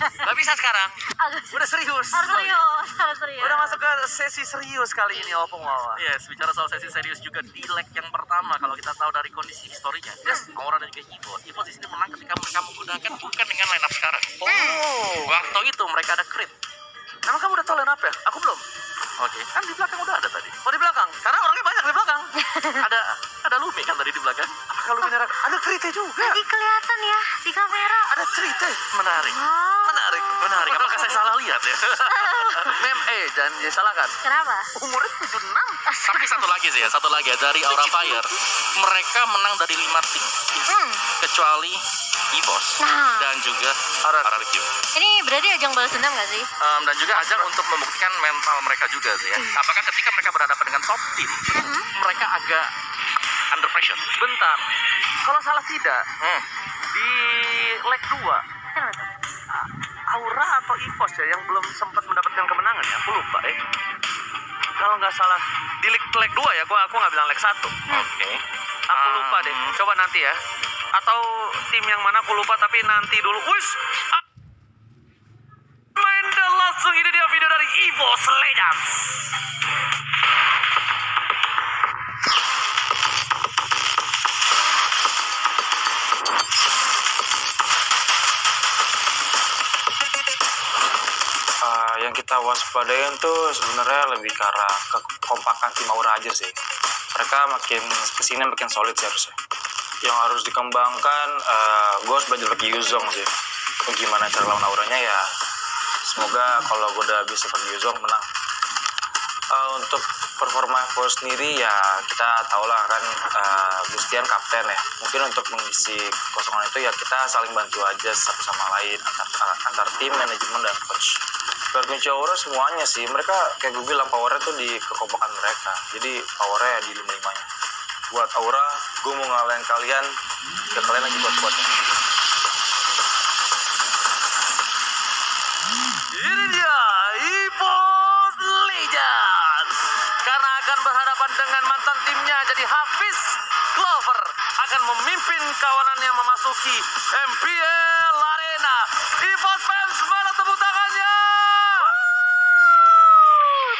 Gak bisa sekarang. Udah serius. Harus serius. Udah masuk ke sesi serius kali ini Opung Wawa. Yes, bicara soal sesi serius juga di leg yang pertama. Kalau kita tahu dari kondisi historinya, yes, Aura dan juga EVOS. EVOS di sini menang ketika mereka menggunakan bukan dengan line up sekarang. Waktu itu mereka ada crit. Emang kamu udah tahu line up ya? Aku belum. Oke, kan di belakang udah ada tadi. Oh di belakang? Karena orangnya banyak di belakang. ada Lumi kan tadi di belakang. Apakah Lumi ada cerita juga? Lagi kelihatan ya di kamera. Ada cerita. Menarik. Oh. Menarik. Apakah saya salah lihat ya? Mem, jangan disalahkan. Kenapa? Umurnya 76. Tapi satu lagi ya dari Aura Fire. Mereka menang dari 5 tim. Kecuali EVOS dan juga RRQ. Ini berarti ajang balas dendam gak sih? Dan juga ajang untuk membuktikan mental mereka juga sih ya. Apakah ketika mereka berhadapan dengan top team, mereka agak under pressure? Bentar, kalau salah tidak, di leg 2, Aura atau EVOS ya yang belum sempat mendapatkan kemenangan ya, aku lupa ya. Kalau nggak salah di leg 2 ya, aku nggak bilang leg 1. Oke. Aku lupa deh, coba nanti ya. Atau tim yang mana aku lupa, tapi nanti dulu. Main dan langsung ini dia video dari EVOS Legends. Yang kita waspadain tuh sebenarnya lebih ke arah kekompakan tim Aura aja sih. Mereka makin kesini makin solid sih harusnya. Yang harus dikembangkan, gue harus belajar pakai Yuzong sih. Gimana cara lawan auranya ya. Semoga kalau gue udah bisa pakai Yuzong menang. Untuk performa Evo sendiri ya kita tau lah kan, Bustian kapten ya. Mungkin untuk mengisi kosongan itu ya kita saling bantu aja satu sama lain antar tim, manajemen dan coach. Buat kunci Aura semuanya sih, mereka kayak gue bilang powernya tuh di kekompakan mereka. Jadi powernya ya di 5-5-nya. Buat Aura, gue mau ngalahin kalian, ya kalian lagi kuat-kuatnya. Ini dia EVOS Legends. Karena akan berhadapan dengan mantan timnya, jadi Hafiz Clover akan memimpin kawanannya memasuki MPL Arena. EVOS fans, mana tepuk tangannya?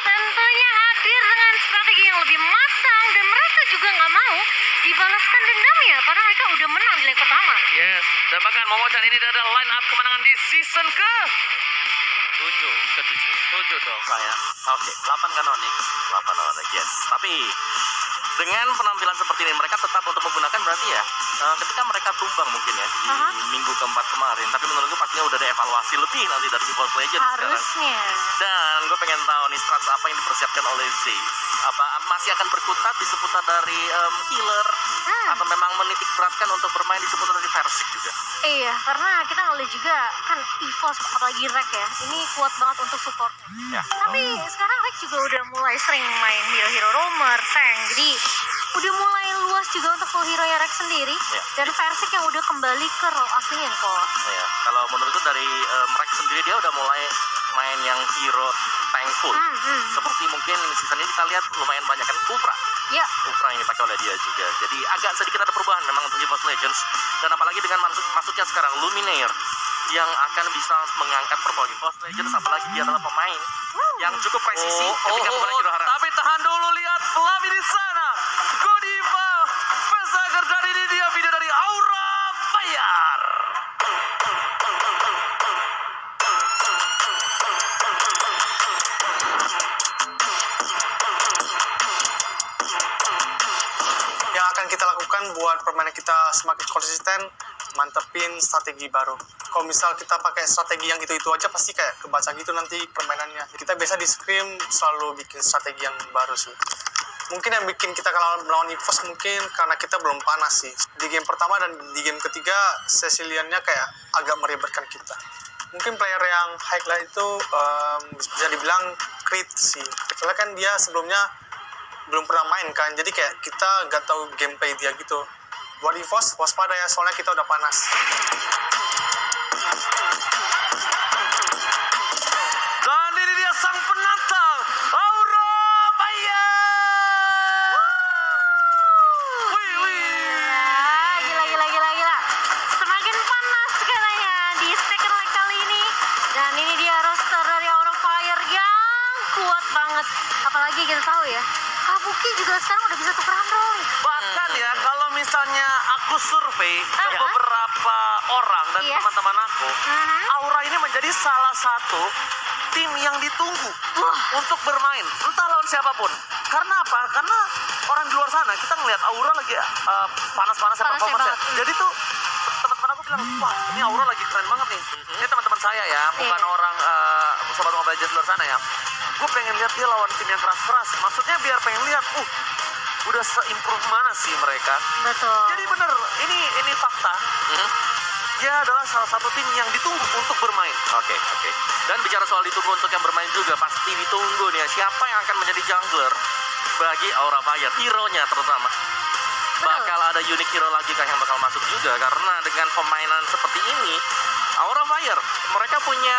Tentunya hadir dengan strategi yang lebih matang dan mereka juga nggak mau dibalaskan dendamnya karena mereka udah menang di leg pertama. Yes, dan bahkan Momocan ini adalah line up kemenangan di season ke 7 dong saya. Oke, 8 kan Onyx. 8 Onyx, yes. Tapi dengan penampilan seperti ini mereka tetap untuk menggunakan berarti ya ketika mereka tumbang mungkin ya di minggu keempat kemarin. Tapi menurutku pastinya udah ada evaluasi lebih nanti dari EVOS Legends Harusnya. sekarang. Dan gue pengen tahu nih strategi apa yang dipersiapkan oleh Z. Apa masih akan berkutat di seputar dari healer atau memang menitik beratkan untuk bermain di seputar dari Versik juga? Iya, karena kita ngeliat juga kan EVOS apalagi Rek ya, ini kuat banget untuk supportnya. Ya. Tapi sekarang Rek juga udah mulai sering main hero-hero roamer, tank, jadi udah mulai luas juga untuk full hero Rek sendiri. Ya. Dan Versik yang udah kembali ke role aslinya nih kok. Ya, kalau menurutku dari Rex sendiri dia udah mulai main yang hero thankful. Seperti mungkin season ini kita lihat lumayan banyak kan Ultra. Ya. Ultra yang dipakai oleh dia juga. Jadi agak sedikit ada perubahan memang untuk EVOS Legends. Dan apalagi dengan masuknya sekarang Luminaire yang akan bisa mengangkat performa EVOS Legends, apalagi dia adalah pemain yang cukup presisi ketika kembali ke Hara. Tapi tahan dulu, lihat Flavi di sana. Godiva Pesager, dan ini dia video dari Aura Fire. Yang akan kita lakukan buat permainan kita semakin konsisten, mantepin strategi baru. Kalau misal kita pakai strategi yang itu aja pasti kayak kebaca gitu nanti permainannya. Kita biasa di scrim selalu bikin strategi yang baru sih. Mungkin yang bikin kita kalah melawan EVOS mungkin karena kita belum panas sih. Di game pertama dan di game ketiga Ceciliannya kayak agak meribetkan kita. Mungkin player yang highlight itu bisa dibilang crit sih. Soalnya kan dia sebelumnya belum pernah main kan, jadi kayak kita gak tahu gameplay dia gitu. Buat EVOS, waspada ya, soalnya kita udah panas. Dan ini dia sang penantang, Aura Fire. Gila. Semakin panas katanya di second leg kali ini. banget. Apalagi kita tahu ya, Kabuki juga sekarang udah bisa tukeran role. Bahkan ya kalau misalnya aku survei ke Aha. beberapa orang dan Yes. teman-teman aku, Aura ini menjadi salah satu tim yang ditunggu Wah. untuk bermain, entah lawan siapapun. Karena apa? Karena orang di luar sana kita ngelihat Aura lagi panas-panasnya Panasnya performance-nya. banget. Jadi tuh teman-teman aku bilang, wah ini Aura lagi keren banget nih. Ini teman-teman saya ya, bukan Iya. orang sobat Mobile Legends di luar sana ya. Gue pengen lihat dia lawan tim yang keras-keras. Maksudnya biar pengen lihat, udah se-improve mana sih mereka. Betul. Jadi bener, ini fakta. Dia adalah salah satu tim yang ditunggu untuk bermain. Oke. Dan bicara soal ditunggu untuk yang bermain juga, pasti ditunggu nih ya, siapa yang akan menjadi jungler bagi Aura Fire, hero-nya terutama. Bakal ada unique hero lagi kah yang bakal masuk juga, karena dengan pemainan seperti ini, Aura Fire, mereka punya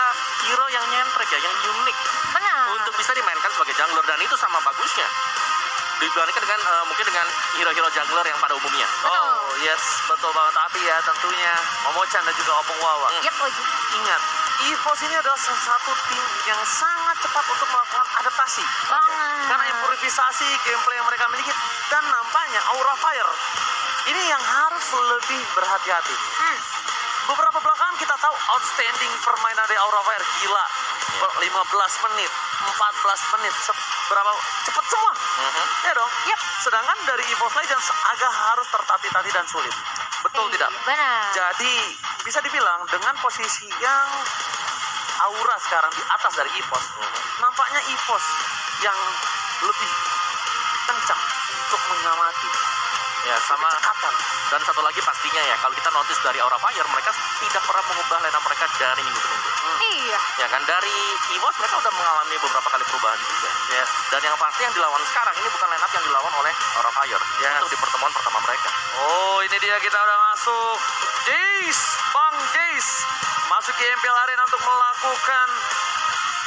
hero yang nyentrik ya, yang unik Benar. untuk bisa dimainkan sebagai jungler, dan itu sama bagusnya dibandingkan dengan mungkin dengan hero-hero jungler yang pada umumnya. Oh yes, betul banget. Tapi ya tentunya Momochan dan juga Opung Wawa. Yap, Oji. Ingat, EVOS ini adalah salah satu tim yang sangat cepat untuk melakukan adaptasi. Banget. Karena improvisasi gameplay yang mereka miliki, dan nampaknya Aura Fire ini yang harus lebih berhati-hati. Beberapa belakangan kita tahu outstanding permainan dari Aura Fire, gila. 15 menit, 14 menit, berapa cepet semua. Ya dong. Yap. Sedangkan dari EVOS Legends agak harus tertatih-tatih dan sulit. Betul tidak? Benar. Jadi bisa dibilang dengan posisi yang Aura sekarang di atas dari EVOS, nampaknya EVOS yang lebih kencang untuk mengamati. Ya, sama. Cekatan. Dan satu lagi pastinya ya, kalau kita notice dari Aura Fire, mereka tidak pernah mengubah lineup mereka dari minggu ke minggu. Iya. Ya kan, dari EVOS mereka udah mengalami beberapa kali perubahan juga. Yes. Dan yang pasti yang dilawan sekarang ini bukan lineup yang dilawan oleh Aura Fire. Yes. Untuk di pertemuan pertama mereka. Oh, ini dia kita udah masuk. Jace, Bang Jace masuk ke MPL Arena untuk melakukan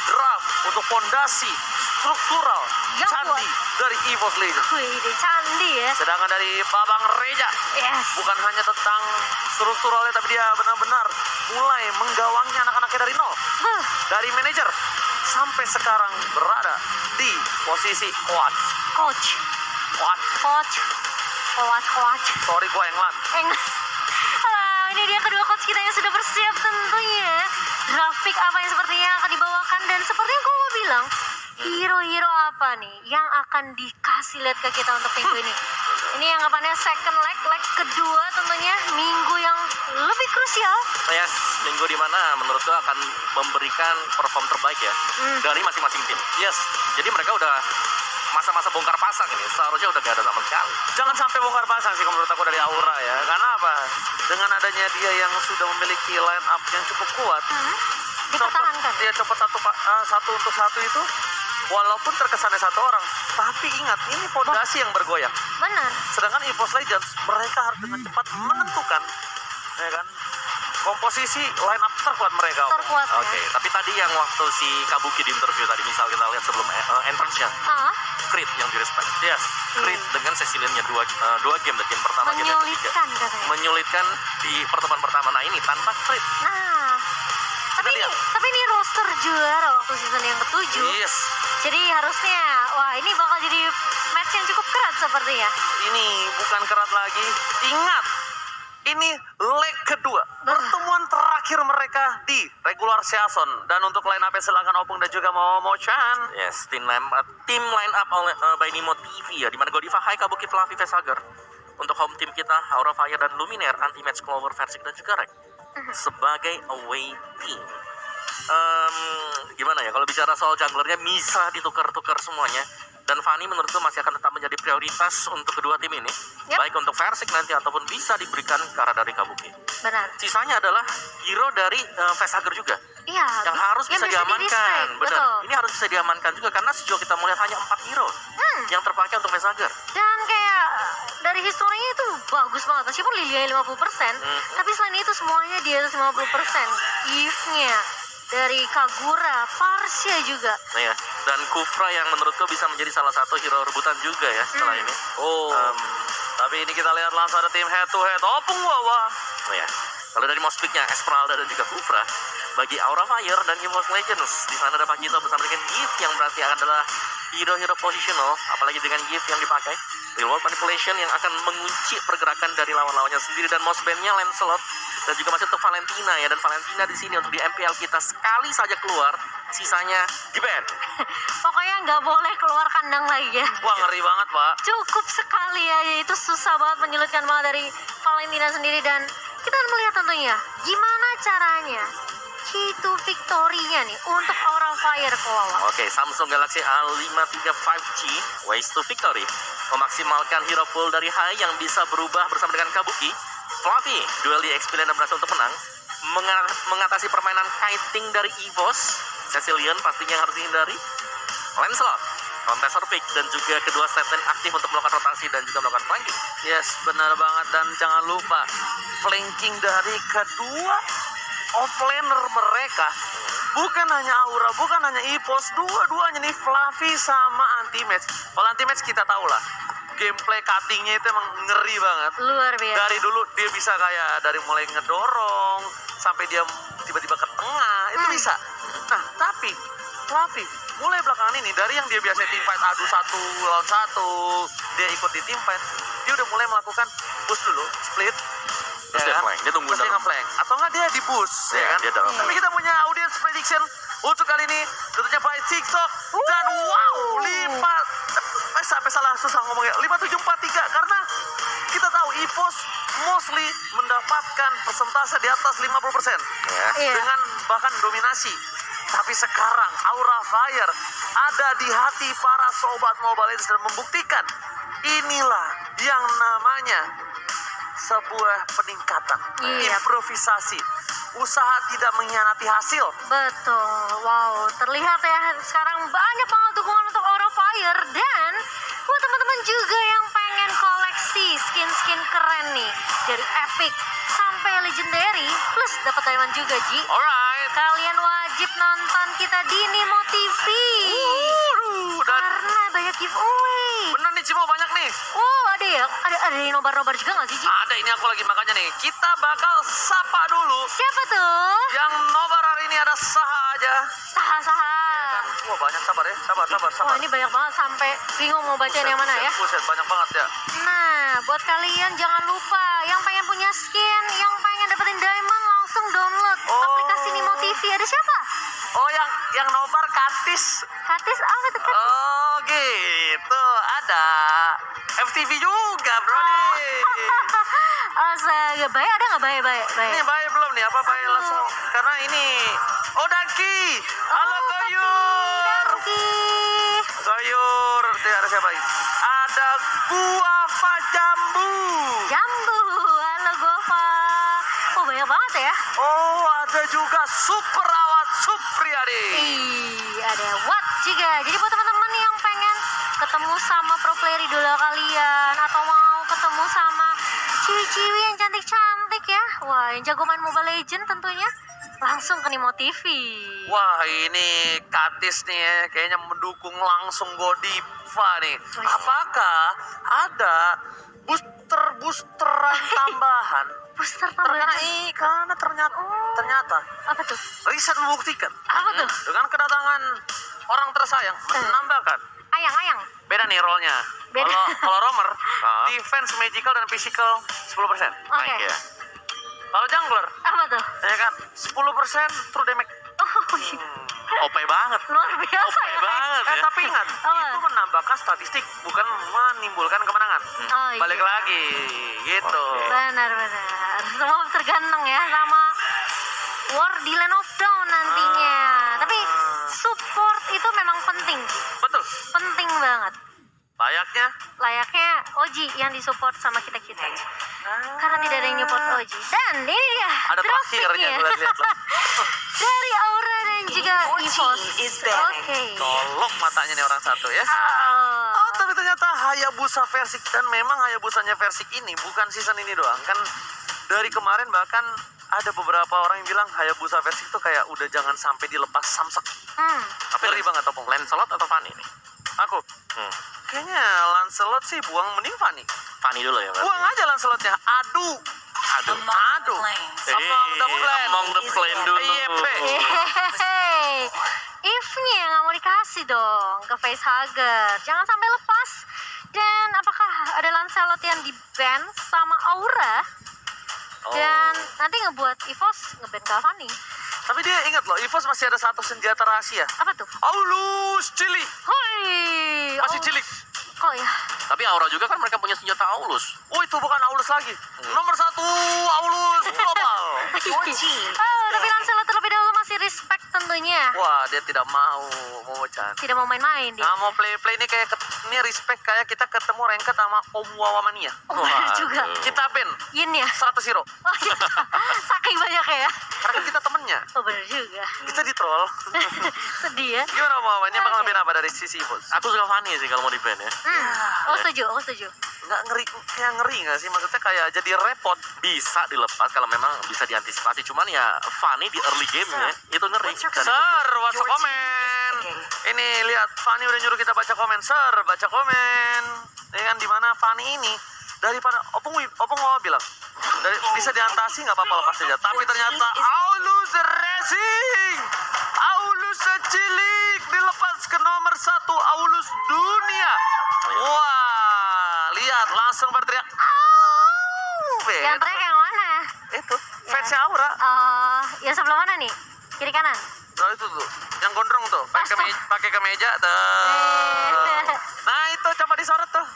draft untuk fondasi struktural Ya, candi dari EVOS Legends. Wih, ini candi ya. Sedangkan dari Babang Reja, Yes. bukan hanya tentang strukturalnya, tapi dia benar-benar mulai menggawangnya anak-anaknya dari nol. Dari manajer sampai sekarang berada di posisi coach. Coach. Sorry gua yang lan. Ini dia kedua coach kita yang sudah bersiap tentunya. Grafik apa yang sepertinya akan dibawakan, dan seperti yang gue bilang, hero-hero apa nih yang akan dikasih lihat ke kita untuk minggu ini. Ini yang apanya second leg kedua tentunya, minggu yang lebih krusial. Yes, minggu dimana menurut gue akan memberikan perform terbaik ya dari masing-masing tim. Yes. Jadi mereka udah masa-masa bongkar pasang ini, seharusnya udah gak ada sama sekali. Jangan sampai bongkar pasang sih menurut aku dari Aura ya. Karena apa? Dengan adanya dia yang sudah memiliki line up yang cukup kuat, Dipertahankan. dia cepat satu untuk satu itu, walaupun terkesannya satu orang, tapi ingat ini fondasi yang bergoyang. Benar. Sedangkan EVOS Legends mereka harus dengan cepat menentukan, ya kan, komposisi line up terkuat mereka. Terkuat Oke, ya. tapi tadi yang waktu si Kabuki di interview tadi, misal kita lihat sebelum entrance-nya, Creed yang direspect. Yes. Creed dengan Cecilian-nya dua game, dan game pertama, game yang ketiga. Menyulitkan katanya. Menyulitkan di pertemuan pertama. Nah ini tanpa Creed. Nah, tapi lihat. ini roster juara waktu season yang ke-7. Yes. Jadi harusnya, wah ini bakal jadi match yang cukup keras sepertinya. Ini bukan kerat lagi. Ingat, ini leg kedua, pertemuan terakhir mereka di regular season. Dan untuk line up silakan Opung dan juga Momochan. Yes, tim line up oleh by Nimo TV ya, dimana Godiva, Hai, Kabuki, Fluffy, Vesager. Untuk home team kita, Aura Fire dan Luminaire, Anti-Match, Clover, Versik, dan juga Rek. Sebagai away team. Gimana ya, kalau bicara soal junglernya bisa ditukar-tukar semuanya. Dan Fanny menurutku masih akan tetap menjadi prioritas untuk kedua tim ini. Yep. Baik untuk Versik nanti ataupun bisa diberikan ke arah dari Kabuki. Benar. Sisanya adalah hero dari Vesager juga. Iya. Yang harus bisa diamankan. di-respect, Benar. betul. Ini harus bisa diamankan juga karena sejauh kita melihat hanya 4 hero yang terpakai untuk Vesager. Dan kayak dari historinya itu bagus banget. Meskipun Lilia 50%, tapi selain itu semuanya di atas 50%. Eve-nya dari Kagura, Parsia juga. Nah ya, dan Kufra yang menurutku bisa menjadi salah satu hero rebutan juga ya setelah ini. Oh, tapi ini kita lihat langsung ada tim head to head. Opung Wawa. Oh ya, kalau dari Mospiknya Esmeralda dan juga Kufra, bagi Aura Fire dan EVOS Legends, di sana ada Pakito bersama dengan Eve yang berarti adalah hero-hero positional, apalagi dengan gift yang dipakai, real world manipulation yang akan mengunci pergerakan dari lawan-lawannya sendiri, dan mouse bandnya Lancelot, dan juga masih untuk Valentina ya, dan Valentina di sini untuk di MPL kita sekali saja keluar, sisanya di ban. Pokoknya nggak boleh keluar kandang lagi ya. Wah, ngeri banget, Pak. Cukup sekali ya, itu susah banget menyulitkan banget dari Valentina sendiri. Dan kita akan melihat tentunya gimana caranya key to victory-nya nih untuk Aura Fire Koala. Oke, Samsung Galaxy A53 5G Ways to Victory memaksimalkan hero pool dari Hai yang bisa berubah bersama dengan Kabuki. Fluffy, duel di XP dan berhasil untuk menang. Mengatasi permainan kiting dari EVOS. Cecilion pastinya harus dihindari. Lancelot, contestor pick, dan juga kedua setline aktif untuk melakukan rotasi dan juga melakukan flanking. Yes, benar banget. Dan jangan lupa flanking dari kedua offlaner mereka. Bukan hanya Aura, bukan hanya EVOS, dua-duanya nih Fluffy sama Anti-Match. Kalau Anti-Match kita tahu lah, gameplay cuttingnya itu emang ngeri banget. Luar biasa. Dari dulu dia bisa kayak dari mulai ngedorong sampai dia tiba-tiba ke tengah, itu bisa. Nah, tapi Fluffy mulai belakangan ini dari yang dia biasa teamfight adu 1 lawan 1, dia ikut di teamfight, dia udah mulai melakukan push dulu, split. Terus dia flank, dia tunggu Terus dia dalam. nge-flank. Atau enggak dia di boost, Ya, ya kan? dia dalam. Tapi kita punya audience prediction untuk kali ini tentunya by TikTok. Dan wow, sampai salah susah ngomongnya, 5743, karena kita tahu EVOS mostly mendapatkan persentase di atas 50% Ya. Iya. dengan bahkan dominasi. Tapi sekarang Aura Fire ada di hati para sobat Mobile Legends dan membuktikan inilah yang namanya sebuah peningkatan, Iya. improvisasi, usaha tidak mengkhianati hasil. Betul, wow, terlihat ya sekarang banyak banget dukungan untuk Aura Fire. Dan buat teman-teman juga yang pengen koleksi skin-skin keren nih, dari epic sampai legendary plus dapat diamond juga, Ji. Alright. Kalian wajib nonton kita di Nemo TV Dan karena banyak giveaway. bener nih Cimo, banyak nih. Oh, ada ya, ada nobar-nobar juga nggak sih, Ji? Ada, ini aku lagi makanya nih. Kita bakal sapa dulu. Siapa tuh? Yang nobar hari ini ada Saha aja. Saha-saha. Wah, banyak, sabar ya. Sabar. Wah, ini banyak banget sampai bingung mau bacain yang mana ya. Buset, banyak banget ya. Nah, buat kalian jangan lupa yang pengen punya skin, yang pengen dapetin diamond, langsung download Oh. aplikasi Nemo TV. Ada siapa? Oh, yang nobar Katis. Katis apa tuh, Katis? Oh, gitu. Ada FTV juga, bro Oh. nih. Astaga, baik ada nggak baik? Ini bayar belum nih? Apa bayar langsung? Karena ini. Oh, Daki. Halo, Oh, Koyur. Daki. Koyur. Ada siapa lagi? Ada Guava Jambu. Jambu, halo Gova. Oh, banyak banget ya. Oh, ada juga Super Awat Supriyadi. Ada what juga. Jadi buat teman-teman yang pengen ketemu sama pro player idola kalian atau mau ketemu sama ciwi-ciwi yang cantik-cantik ya, wah yang jago main Mobile Legends tentunya, langsung ke Nemo TV. Wah, ini Katis nih ya, kayaknya mendukung langsung Godiva nih. Apakah ada boosteran tambahan? Booster Karena tambahan. karena ternyata Apa tuh? riset membuktikan Apa tuh? dengan kedatangan orang tersayang menambahkan Ayang. beda nih role-nya. Beda. Kalau Roamer, Ah. defense, magical dan physical 10%. Oke. Naik ya. Kalau jungler, Apa tuh? ya kan 10% true damage. Oh, iya. OP banget. Luar biasa OP ya. banget ya. Tapi ingat, Apa? itu menambahkan statistik, bukan menimbulkan kemenangan. Oh, iya. Balik lagi, gitu. Oke. Benar. Semua tergantung ya sama War di Land of Dawn nantinya. Tapi support itu memang penting, Ji. Betul. Penting banget. Layaknya Oji yang disupport sama kita-kita. Karena tidak ada yang nyupport Oji. Dan ini dia ada terakhirnya grafiknya. gue lihat loh. Dari Aura dan juga EVOS. Oke. Colok matanya nih orang satu ya. Oh. Oh, tapi ternyata Hayabusa Versik, dan memang Hayabusanya Versik ini bukan season ini doang. Kan dari kemarin bahkan ada beberapa orang yang bilang Hayabusa Versik itu kayak udah jangan sampai dilepas samsek. Tapi Ngeri banget, Opung. Lancelot atau Fanny nih? Aku kayaknya Lancelot sih buang, mending Fanny. Fanny dulu ya. berarti. Buang aja Lancelotnya. Aduh. Among the Flame. Among the Flame dulu. Iya, Pe. Hehehe. If-nya nggak mau dikasih kasih dong ke facehugger. Jangan sampai lepas. Dan apakah ada Lancelot yang di-ban sama Aura? Dan nanti ngebuat EVOS nge-ban Cavani. Tapi dia ingat loh, EVOS masih ada satu senjata rahasia. Apa tuh? Aulus cilik. Hoi. Masih cilik. Kok ya? Tapi Aura juga kan mereka punya senjata Aulus. Oh, itu bukan Aulus lagi. Nomor 1 Aulus global. Oh, tapi Lancelot terlebih dahulu masih respect tentunya. Wah, dia tidak mau bercanda. Tidak mau main-main dia. Nah, mau play ini kayak ini respect kayak kita ketemu ranked sama Om Wawamania. Oh, benar juga. Kita ban Yin ya? 100 hero. Oh iya. Saking banyak ya. Karena kan kita temennya. Oh benar juga. Kita di troll. Sedih ya. Gimana Om Wawamania bakal ban apa dari sisi bos? Aku suka Fanny sih kalau mau di ban ya. Oh setuju, oh setuju. Nggak ngeri, kayak ngeri nggak sih? Maksudnya kayak jadi repot. Bisa dilepas kalau memang bisa diantisipasi. Cuman ya Fanny di early game ya itu ngeri. Dan Sir, baca komen. Ini lihat Fanny udah nyuruh kita baca komen. Sir, baca komen. Ya kan dimana Fanny ini daripada Opung Wawa bilang bisa diantasi nggak apa-apa lepas aja. Tapi ternyata Aulus Racing, Aulus cilik dilepas ke nomor 1 Aulus dunia. Wah, lihat langsung berteriak. Yang teriak yang mana? Itu fansnya Aura. Yang sebelah mana nih? Kiri kanan? Oh itu tuh, yang gondrong tuh, pakai kemeja tuh. Nah itu coba disorot tuh.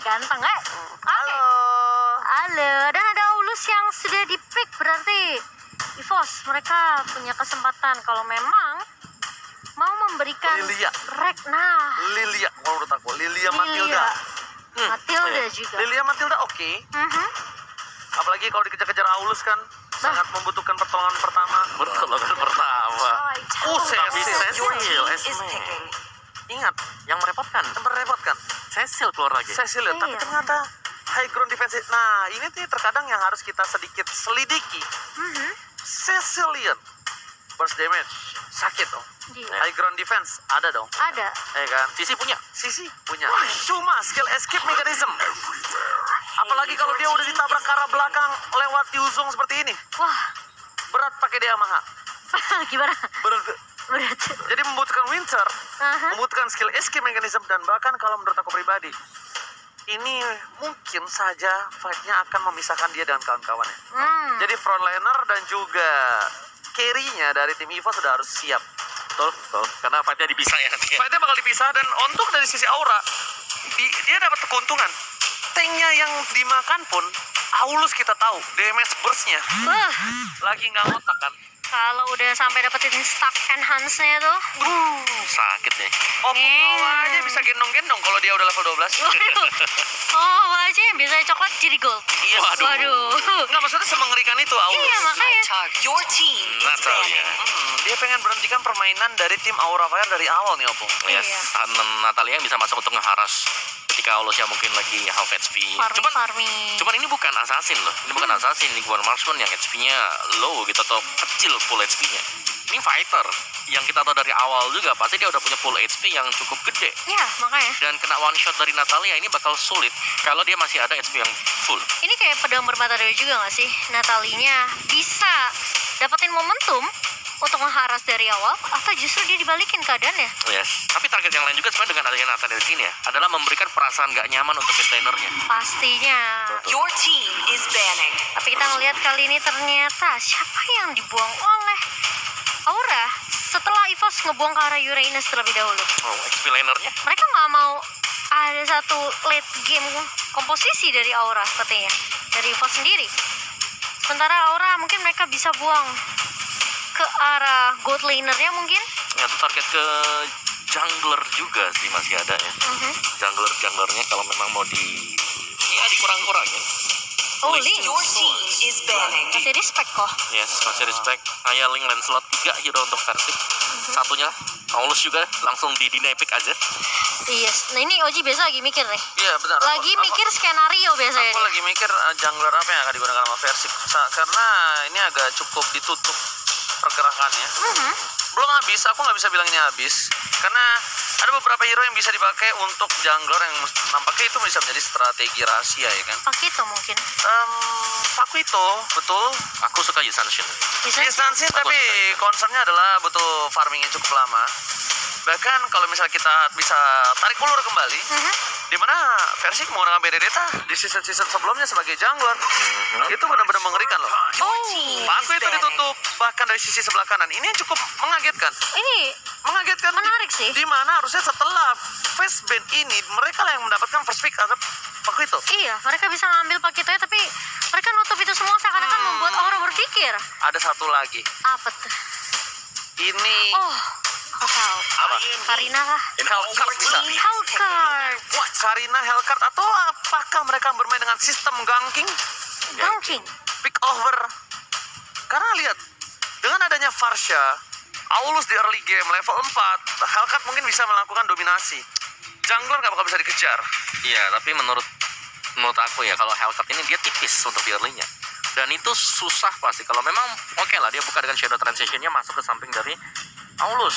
Ganteng nggak? Halo. Halo, dan ada Aulus yang sudah di-pick berarti EVOS mereka punya kesempatan kalau memang mau memberikan Lilia. Nah, Lilia, kalau menurut aku, Lilia Matilda. Matilda juga. Lilia Matilda oke. Apalagi kalau dikejar-kejar Aulus kan sangat membutuhkan pertolongan pertama. pertolongan pertama. Tapi Cecil, Esme. Ingat, yang merepotkan. Merepotkan. Cecil keluar lagi. Cecil ya, tapi Iya. ternyata high ground defense. Nah, ini tuh terkadang yang harus kita sedikit selidiki. Cecilian burst damage sakit dong. Iya. High ground defense ada dong. Ada. Ya kan? Sisi punya. Sisi punya. Cuma skill escape mechanism. Apalagi kalau dia udah ditabrak ke arah belakang lewat Yuzong seperti ini. Wah, Berat pakai dia Yamaha. gimana? Berat. Berat. Jadi membutuhkan Winter, Aha. membutuhkan skill escape mechanism, dan bahkan kalau menurut aku pribadi, ini mungkin saja fight-nya akan memisahkan dia dengan kawan-kawannya. Jadi frontliner dan juga carry-nya dari tim EVO sudah harus siap. Betul, betul. Karena fightnya dipisah ya nanti. Fight-nya bakal dipisah, dan untuk dari sisi Aura, dia dapat keuntungan. Tanknya yang dimakan pun, Aulus kita tahu, damage burst-nya lagi nggak ngotak kan. Kalau udah sampai dapetin stack enhance-nya tuh. Sakit nih. Opung aja bisa gendong-gendong kalau dia udah level 12. Oh, aja yang biasanya coklat jadi gold. Iya, Waduh. Nggak, maksudnya semengerikan itu Aulus. Iya, makanya. Natalia. Dia pengen berhentikan permainan dari tim Aura Fire dari awal nih Opung. Yes, Iya. Natalia yang bisa masuk untuk ngeharas ketika Aulusnya mungkin lagi half HP. Farming. Cuman ini bukan assassin loh. Ini bukan assassin, ini bukan marksman yang HP-nya low gitu atau kecil full HP-nya. Ini fighter yang kita tahu dari awal juga pasti dia udah punya full HP yang cukup gede. Iya, makanya. Dan kena one shot dari Natalia ini bakal sulit kalau dia masih ada HP yang full. Ini kayak pedang bermata dua juga gak sih? Natalinya bisa dapetin momentum untuk mengharas dari awal, atau justru dia dibalikin keadaannya? Yes. Tapi target yang lain juga sebenarnya dengan adanya Natalia di sini ya adalah memberikan perasaan gak nyaman untuk mid laner-nya. Pastinya. Your team is banning. Tapi kita ngelihat kali ini ternyata siapa yang dibuang oleh Aura setelah EVOS ngebuang ke arah Uranus terlebih dahulu. Oh, XP laner-nya? Mereka nggak mau ada satu late game komposisi dari Aura sepertinya, dari EVOS sendiri. Sementara Aura mungkin mereka bisa buang ke arah gold laner-nya mungkin. Ya, itu target ke jungler juga sih masih ada ya. Jungler-junglernya kalau memang mau dikurang-kurangin. Oh, Link. Your team is banning. Masih respect kok. Yes, masih respect. Kayak Link Lancelot 3 hero untuk versi. Satunya Aulus juga langsung di epic aja. Yes. Nah ini Oji biasa lagi mikir nih. Iya benar. Lagi mikir skenario biasanya. Aku lagi mikir jungler apa yang akan digunakan sama versi. Karena ini agak cukup ditutup pergerakannya. Belum habis, aku nggak bisa bilang ini habis. Karena ada beberapa hero yang bisa dipakai untuk jungler yang nampaknya itu bisa menjadi strategi rahasia ya kan. Pakito mungkin. Pakuito, betul. Aku suka Yisanshin. Bisa sih. Distansi tapi concernnya adalah butuh farming yang cukup lama. Bahkan kalau misalnya kita bisa tarik ulur kembali, di mana versi menggunakan Benedetta di season-season sebelumnya sebagai jungler, itu benar-benar mengerikan loh. Your team Paku is itu banning. ditutup bahkan dari sisi sebelah kanan. Ini yang cukup mengagetkan. Ini Mengagetkan Menarik sih. Di mana harusnya setelah face ban ini mereka lah yang mendapatkan first pick atau Paku itu. iya, mereka bisa ngambil paketnya tapi mereka nutup itu semua seakan-akan membuat Aura berpikir. Ada satu lagi. Apa tuh? Ini Oh, aku tahu. apa? Karina kah? Ini Hellcard bisa. Hellcard. Karina Hellcard atau apakah mereka bermain dengan sistem ganking? Ganking. Pick over. Karena lihat, dengan adanya Farsha, Aulus di early game level 4, Hellcard mungkin bisa melakukan dominasi. Jungler gak bakal bisa dikejar. Iya, tapi menurut aku ya, kalau Hellcat ini dia tipis untuk di early-nya. Dan itu susah pasti. Kalau memang oke lah, dia buka dengan shadow transition-nya masuk ke samping dari Aulus.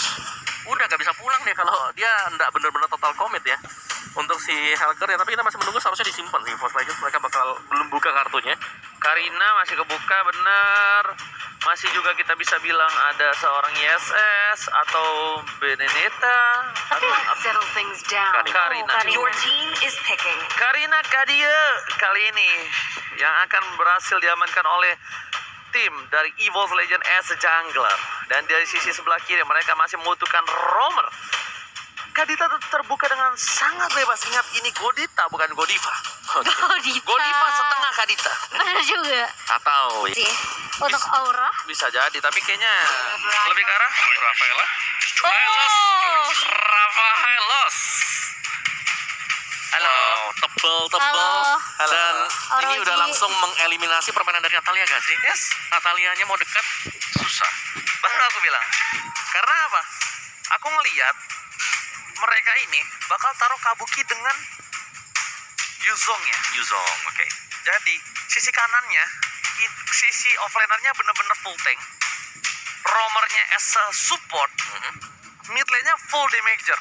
Udah gak bisa pulang dia kalau dia nggak benar-benar total commit ya untuk si Hellcat ya. Tapi kita masih menunggu, seharusnya disimpan sih. Force Legends mereka bakal belum buka kartunya. Karina masih kebuka bener. Masih juga kita bisa bilang ada seorang ISS atau Benedetta atau Settle things down. Karina. Karina. Your team is picking. Karina Kadia kali ini yang akan berhasil diamankan oleh tim dari Evolve Legend as a jungler. Dan dari sisi sebelah kiri mereka masih membutuhkan roamer. Kadita terbuka dengan sangat bebas. Ingat, ini Godita bukan Godiva. Godita. Godiva setengah Kadita. Benar juga. Atau Sih. Untuk Aura. Bisa jadi, tapi kayaknya lebih ke arah Rafaela. Oh. Rafaelos. Halo. Wow, tebel. Halo. Dan Oroji. ini udah langsung mengeliminasi permainan dari Natalia gak sih? Yes. Natalianya mau dekat, susah. Baru aku bilang. Karena apa? Aku ngelihat mereka ini bakal taruh Kabuki dengan Yuzong ya. Yuzong, oke. Jadi sisi kanannya, sisi offlanernya bener-bener full tank. Roamernya as a support. Mid lane-nya full damager.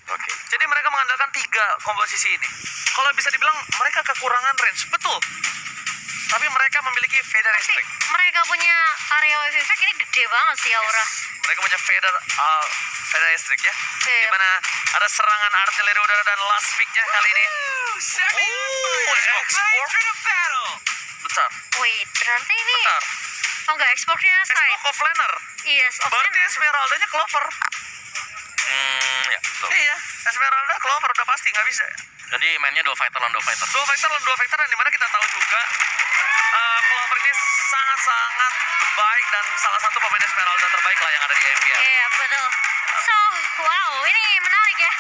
Oke. Jadi mereka mengandalkan 3 komposisi ini. Kalau bisa dibilang mereka kekurangan range, betul. Tapi mereka memiliki feather Sih, strike. mereka punya area effect ini gede banget sih Aura. Mereka punya feather strike ya. Iya. Dimana ada serangan artileri udara dan last pick-nya kali ini. Export. Besar. Wait, berarti ini Bentar. oh enggak ekspornya side. Export offlaner. Yes, Berarti Esmeralda-nya Clover. Ya, betul. Iya, Esmeralda Clover udah pasti nggak bisa. Jadi mainnya dua fighter lawan dua fighter. Dua fighter dan dimana kita tahu juga Clover ini sangat-sangat baik dan salah satu pemain Esmeralda terbaik lah yang ada di MPL. Iya, betul. So, wow, ini menarik ya.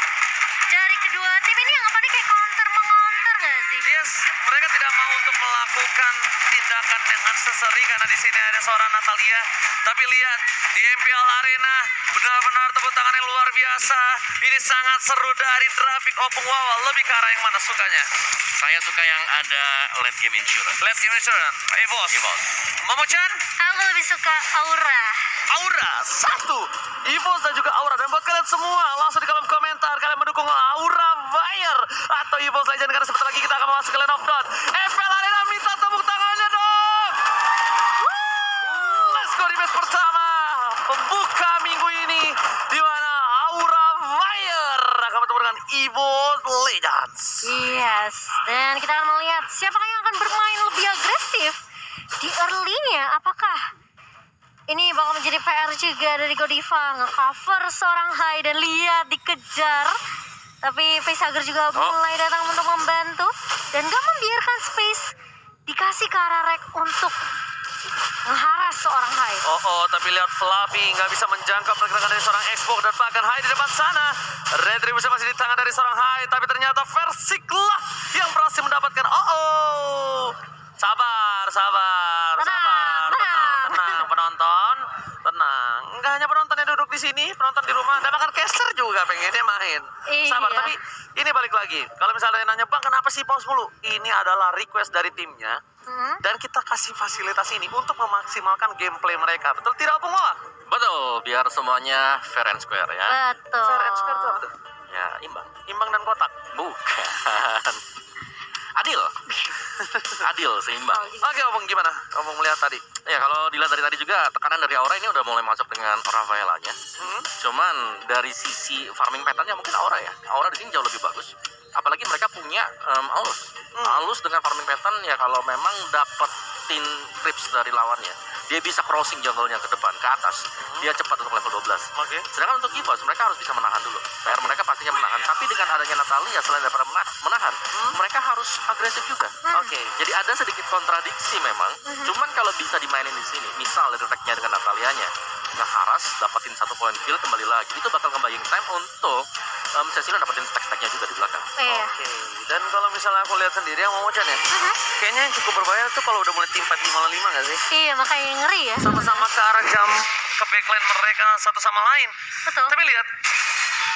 Dari kedua tim ini anggapannya kayak counter-mengounter nggak sih? Yes, mereka tidak mau untuk melakukan tindakan yang unnecessary karena di sini ada seorang Natalia. Tapi lihat di MPL Arena benar-benar tepuk tangan yang luar biasa. Ini sangat seru dari Traffic Opung Wawa. Lebih ke arah yang mana sukanya? Saya suka yang ada late game insurance. Let's give it a turn. Hey bos. Momo-chan, Aku lebih suka Aura. Aura satu, Evos dan juga Aura. Dan buat kalian semua langsung di kolom komentar kalian mendukung Aura Fire atau Evos Legend karena sebentar lagi kita akan masuk ke Lane of Dawn. FPL Arena minta tepuk tangannya dong. Let's go di match pertama pembuka minggu ini di mana Aura Fire akan bertemu dengan Evos Legends. Yes, dan kita akan melihat siapakah yang akan bermain lebih agresif di early-nya. Apakah ini bakal menjadi PR juga dari Godiva nge-cover seorang Hai dan lihat dikejar. Tapi Facehager juga mulai datang untuk membantu dan gak membiarkan space dikasih ke arah Rek untuk mengharas seorang Hai. Tapi lihat Fluffy nggak bisa menjangkau pergerakan dari seorang Xbox dan bahkan Hai di depan sana. Retribution masih di tangan dari seorang Hai, tapi ternyata Versik lah yang berhasil mendapatkan. Sabar, tenang penonton, tenang. Nggak hanya penonton yang duduk di sini, penonton di rumah, dan bahkan caster juga pengennya main. Iya. Sabar, tapi ini balik lagi. Kalau misalnya ada yang nanya, Bang, kenapa sih pause mulu? Ini adalah request dari timnya. Dan kita kasih fasilitas ini untuk memaksimalkan gameplay mereka. Betul tidak, Opung Wawa? Betul, biar semuanya fair and square ya. Betul. Fair and square itu apa tuh? Ya, imbang. Imbang dan kotak. Bukan. Adil. Adil, seimbang. Oke, Opung gimana? Opung melihat tadi. Ya kalau dilihat dari tadi juga tekanan dari Aura ini udah mulai masuk dengan Rafaelanya. Cuman dari sisi farming patternnya mungkin Aura ya. Aura di sini jauh lebih bagus. Apalagi mereka punya Aulus. Aulus dengan farming pattern ya kalau memang dapetin creeps dari lawannya, dia bisa crossing jungle-nya ke depan, ke atas. Dia cepat untuk level 12. Oke. Sedangkan untuk EVOS mereka harus bisa menahan dulu. PR mereka pastinya menahan. Tapi dengan adanya Natalia selain daripada menahan, mereka harus agresif juga. Oke. Jadi ada sedikit kontradiksi memang. Cuman kalau bisa dimainin di sini, misal dari tracknya dengan Natalianya, ngeharas, dapetin 1 poin kill kembali lagi, itu bakal ngebayang time untuk Cecilio dapetin stack-stacknya juga di belakang. Iya. Oke. Dan kalau misalnya aku lihat sendiri yang mau Chan ya, kayaknya yang cukup berbahaya tuh kalau udah mulai tim fight 5-5 nggak sih? Iya, makanya ngeri ya. Sama-sama ke arah jam ke backline mereka satu sama lain. Betul. Tapi lihat,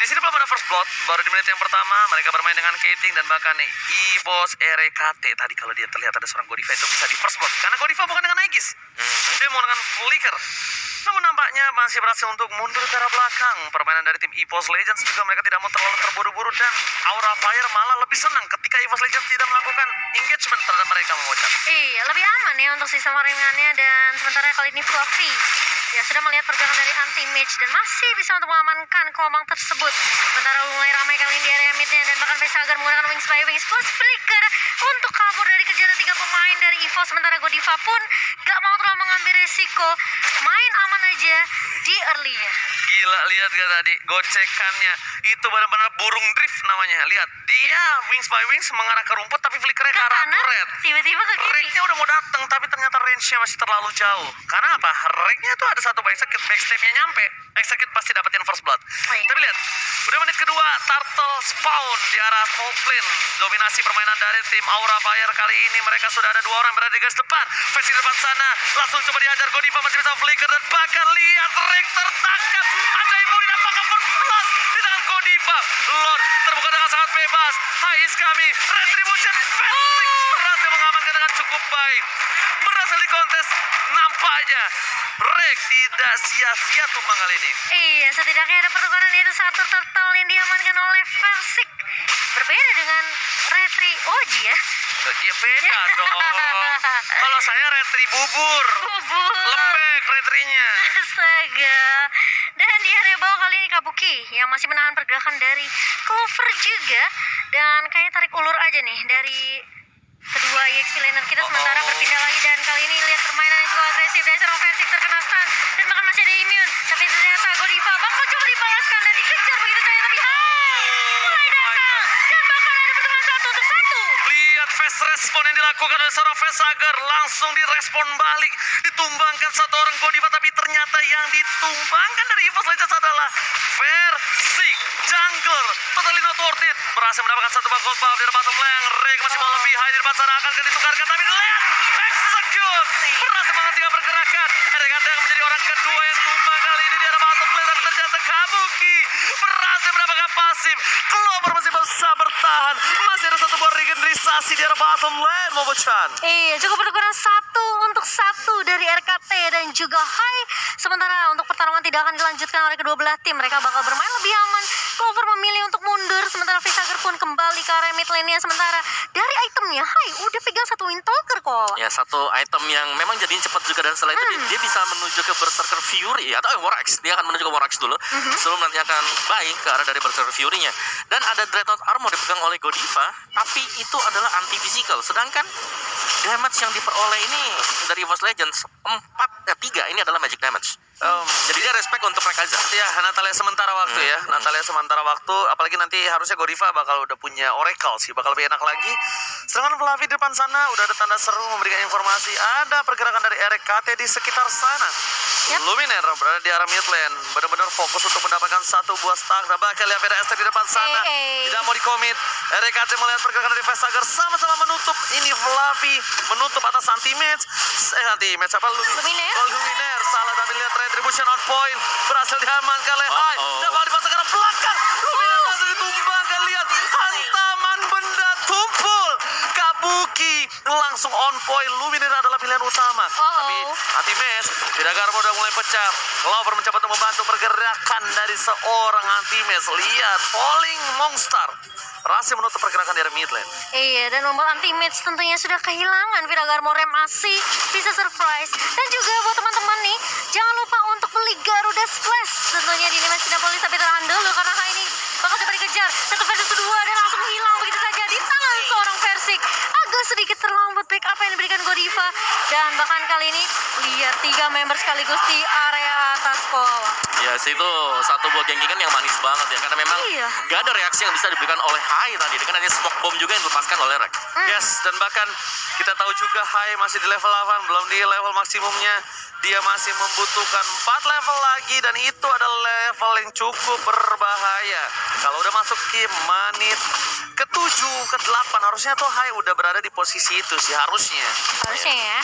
di sini belum ada first blood, baru di menit yang pertama mereka bermain dengan Kating dan bahkan EVOS RKT. Tadi kalau dia terlihat ada seorang Godiva itu bisa di first blood karena Godiva bukan dengan Aegis, dia mau dengan Flicker. Namun nampaknya masih berhasil untuk mundur ke arah belakang. Permainan dari tim EVOS Legends juga mereka tidak mau terlalu terburu-buru dan Aura Fire malah lebih senang ketika EVOS Legends tidak melakukan engagement terhadap mereka mengucap. Iya, lebih aman ya untuk sistem farmingannya dan sementara kali ini Fluffy ya sudah melihat pergerakan dari anti-mage dan masih bisa untuk mengamankan kelompok tersebut. Sementara mulai ramai kali ini di area midnya dan bahkan Vesagar menggunakan Wings by Wings plus Flicker untuk kabur dari kejaran 3 pemain dari EVO. Sementara Godiva pun gak mau terlalu mengambil resiko, main aman aja di early-nya. Gila, lihat gak tadi gocekannya, itu benar-benar burung drift namanya. Lihat, dia Wings by Wings mengarah ke rumput tapi flickernya ke Ke arah kanan, turret. tiba-tiba ke kiri. Reknya udah mau datang tapi ternyata range-nya masih terlalu jauh. Karena apa? Reknya tuh ada satu backstep-nya nyampe. Execute pasti dapetin first blood. iya. Tapi lihat, udah menit kedua Turtle spawn di arah top lane. Dominasi permainan dari tim Aura Fire kali ini. Mereka sudah ada 2 orang berada di garis depan. Versi depan sana langsung coba dihajar. Godiva masih bisa flicker dan bahkan lihat Rek tertangkap. Ada ibu apakah first blood di tangan Godiva. Lord terbuka dengan sangat bebas. High is coming. Retribution Fantastic berhasil mengamankan dengan cukup baik. Berhasil di kontes nampaknya Rek tidak sia-sia tumbang kali ini. Iya, setidaknya ada pertukaran yaitu 1 turtle yang diamankan oleh Versik. Berbeda dengan Retri Oji ya. Ya beda dong. Kalau saya retri bubur. Bubur. Lembek retrinya. Astaga. Dan di area bawah kali ini Kabuki yang masih menahan pergerakan dari Clover juga. Dan kayaknya tarik ulur aja nih dari kedua EXP laner kita sementara berpindah lagi dan kali ini lihat permainan yang cukup agresif dari seorang Versik terkena stun dan bahkan masih ada immune tapi ternyata Godiva bakal coba dibalaskan dan dikejar begitu saja tapi mulai datang dan bakal ada pertemuan 1 untuk 1. Lihat fast respon yang dilakukan oleh seorang Vesagar. Langsung direspon balik. Ditumbangkan 1 orang Godiva. Tapi ternyata yang ditumbangkan dari EVOS Legends adalah Versik Jungler. Totally not worth it. Berhasil mendapatkan 1 buff gold buff dari bottom lane. Rek masih mau lebih high di depan sana. Akan ditukarkan. Tapi lihat. Execute. Berhasil menghentikan pergerakan. RKT yang menjadi orang kedua yang tumbang kali ini di arah bottom lane. Tapi ternyata Kabuki berhasil mendapatkan pasif. Clover masih bisa bertahan. Masih ada 1 buah regenerasi di arah bottom lane, Momo-chan. Iya, cukup pertukaran 1 untuk 1 dari RKT dan juga Hai. Sementara untuk pertarungan tidak akan dilanjutkan oleh kedua belah tim. Mereka bakal bermain lebih aman. Clover memilih untuk mundur. Sementara Vesagar pun kembali ke area mid lane-nya. Sementara dari itemnya Hai udah pegang 1 Windtalker kok. Ya, 1 item yang memang jadiin cepat juga dan setelah itu dia bisa menuju ke Berserker Fury atau Morax. Dia akan menuju ke Morax dulu sebelum nanti akan baik ke arah dari Berserker Fury-nya. Dan ada Dreadnought Armor dipegang oleh Godiva, tapi itu adalah anti physical. Sedangkan damage yang diperoleh ini dari EVOS Legends 3 ini adalah magic damage. Jadi dia respect untuk Rekaza. Ya, Natalia sementara waktu ya. Natalia sementara waktu. Apalagi nanti harusnya Godiva bakal udah punya Oracle sih. Bakal lebih enak lagi. Sedangkan Fluffy di depan sana udah ada tanda seru memberikan informasi. Ada pergerakan dari RKT di sekitar sana. Luminer berada di arah mid lane. Benar-benar fokus untuk mendapatkan 1 buah stack. Dan bahkan lihat ada Esther di depan sana. Tidak mau dikomit. RKT melihat pergerakan dari Vesagar. Sama-sama menutup. Ini Fluffy menutup atas anti-match. Anti-match apa? Luminer. Luminer. Salah tapi lihat retribution on point. Berhasil diamankan oleh Hai. Dan kalau dipasang ke belakang. Luminer langsung ditumbangkan. Lihat. Hantaman benda tumpul. Kabuki langsung on point. Luminer adalah pilihan utama. Tapi anti-match. Vidagar udah mulai pecah. Clover mencoba untuk membantu pergerakan dari seorang anti-match. Lihat. Falling Monster. berhasil menutup pergerakan dari mid lane. Iya, dan membuat anti-match tentunya sudah kehilangan. Viragarmore masih bisa surprise. Dan juga buat teman-teman nih, jangan lupa untuk beli Garuda Splash. Tentunya di match tidak boleh tapi tahan dulu karena kali ini bakal coba dikejar. 1 versus 2 dan langsung hilang begitu saja di tangan seorang Versik. Agak sedikit terlambat pick up yang diberikan Godiva. Dan bahkan kali ini lihat 3 member sekaligus di area atas bawah. Ya, itu satu buah genggingan yang manis banget ya. Karena memang Iya. gak ada reaksi yang bisa diberikan oleh Hai tadi. Dengan hanya smoke bomb juga yang dilepaskan oleh Rek. Yes, dan bahkan kita tahu juga Hai masih di level 8, belum di level maksimumnya. Dia masih membutuhkan 4 level lagi dan itu adalah level yang cukup berbahaya. Kalau udah masuk ke menit ke-7, ke-8 harusnya tuh Hai udah berada di posisi itu sih harusnya. Harusnya ya.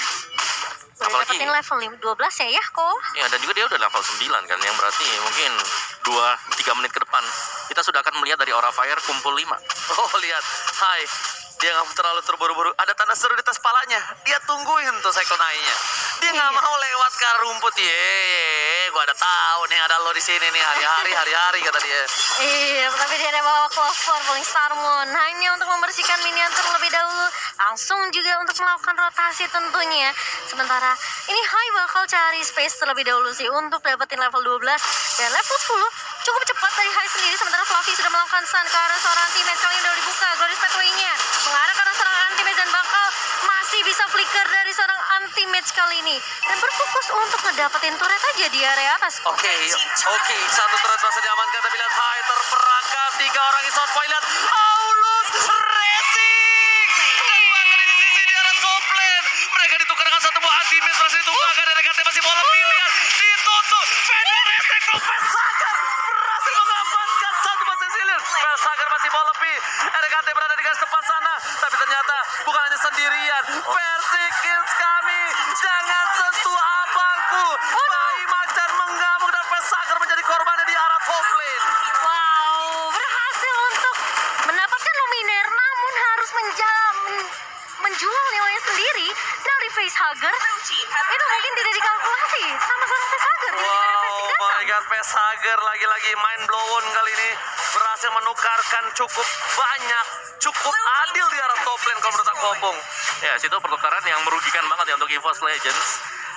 Udah Apalagi- dapetin level 12 ya kok. Ya, dan juga dia udah level 9 kan. Yang berarti mungkin 2-3 menit ke depan kita sudah akan melihat dari Aura Fire kumpul 5. Oh lihat, Hai, dia nggak terlalu terburu-buru. Ada tanda seru di atas palanya. Dia tungguin tuh cycle naiknya. Dia nggak Iya. mau lewat ke rumput. Gua ada tahu nih ada lo di sini nih hari-hari kata dia. Iya, tapi dia ada bawa Clover, Falling Star Moon hanya untuk membersihkan minion terlebih dahulu. Langsung juga untuk melakukan rotasi tentunya. Sementara ini Hai bakal cari space terlebih dahulu sih untuk dapetin level 12 dan level 10 cukup cepat dari Hai sendiri. Sementara Fluffy sudah melakukan stun ke arah seorang teammate. Kali ini udah dibuka Glorious Pathway-nya mengarah ke arah seorang anti-match dan bakal masih bisa flicker dari seorang anti-match kali ini dan berfokus untuk ngedapetin turret aja di area atas. Oke, satu turret masih diamankan tapi lihat Hai terperangkap 3 orang isot point lihat Aulus Racing kembali di sisi di arah top lane. Mereka ditukar dengan satu buah anti-match masih ditukarkan dari KT masih bola pilihan ditutup Fender Racing Sagar berhasil mengamankan satu buah Cecilian. Sagar masih bola lebih RKT berada di garis depan sana tapi ternyata bukan hanya sendirian. Versik is kami jangan sentuh abangku. Bayi macan mengamuk dan Sagar menjadi korbannya di arah top lane. Wow, berhasil untuk mendapatkan Luminaire namun harus menjual nyawanya sendiri dari facehugger. Itu mungkin tidak dikalkulasi sama seorang facehugger. Wow, my god, Sagar lagi-lagi mind blown kali ini berhasil menukarkan cukup banyak, cukup adil di arah top lane kalau menurut aku Opung. Ya, situ pertukaran yang merugikan banget ya untuk EVOS Legends.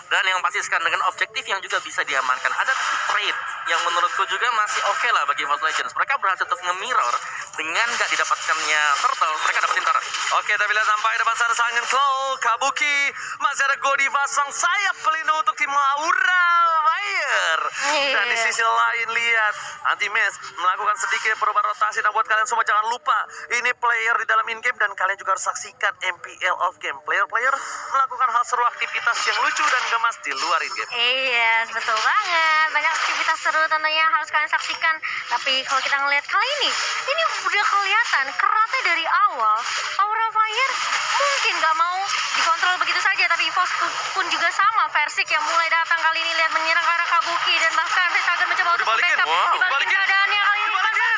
Dan yang pasti sekarang dengan objektif yang juga bisa diamankan. Ada trade yang menurutku juga masih oke lah bagi EVOS Legends. Mereka berhasil untuk nge-mirror dengan gak didapatkannya turtle, mereka dapetin turret. Oke, tapi lihat sampai depan sana serangan Claw, Kabuki, masih ada Godiva sang sayap pelindung untuk tim Aura Fire. Dan di sisi lain lihat anti-match melakukan sedikit perubahan rotasi. Dan buat kalian semua jangan lupa ini player di dalam in-game dan kalian juga harus saksikan MPL off game. Player-player melakukan hal seru aktivitas yang lucu dan gemas di luar in-game. Iya, betul banget. Banyak aktivitas seru tentunya yang harus kalian saksikan. Tapi kalau kita ngelihat kali ini udah kelihatan keratnya dari awal. Aura Fire mungkin nggak mau dikontrol begitu saja, tapi EVOS pun juga sama. Versik yang mulai datang kali ini lihat menyerang ke arah Kabuki dan bahkan Sagar mencoba untuk Dibalikin, backup. wow, Dibalikin dibalikin. keadaannya kali ini. Bahkan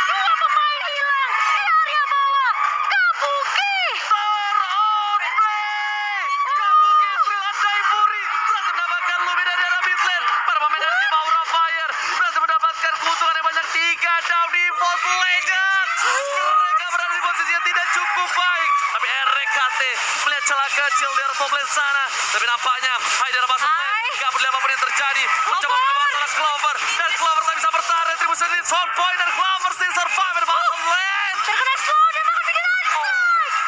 dua pemain hilang di area bawah. Kabuki. Kabuki Freeland Daifuri berhasil mendapatkan lebih dari arah mid lane. Para pemain dari tim Aura Fire berhasil mendapatkan keuntungan yang banyak 3 down di EVOS Legends. Mereka berada di posisi yang tidak cukup baik. Tapi RKT melihat celah kecil di arah top lane sana. Tapi nampaknya Hai di arah bottom lane. Gak peduli apapun yang terjadi. Mencoba menembak salah Clover. Dan Clover tak bisa bertahan. Retribusi di sound point. Dan Clover still survive di bottom lane. Terkena slow dan bahkan bikin unspike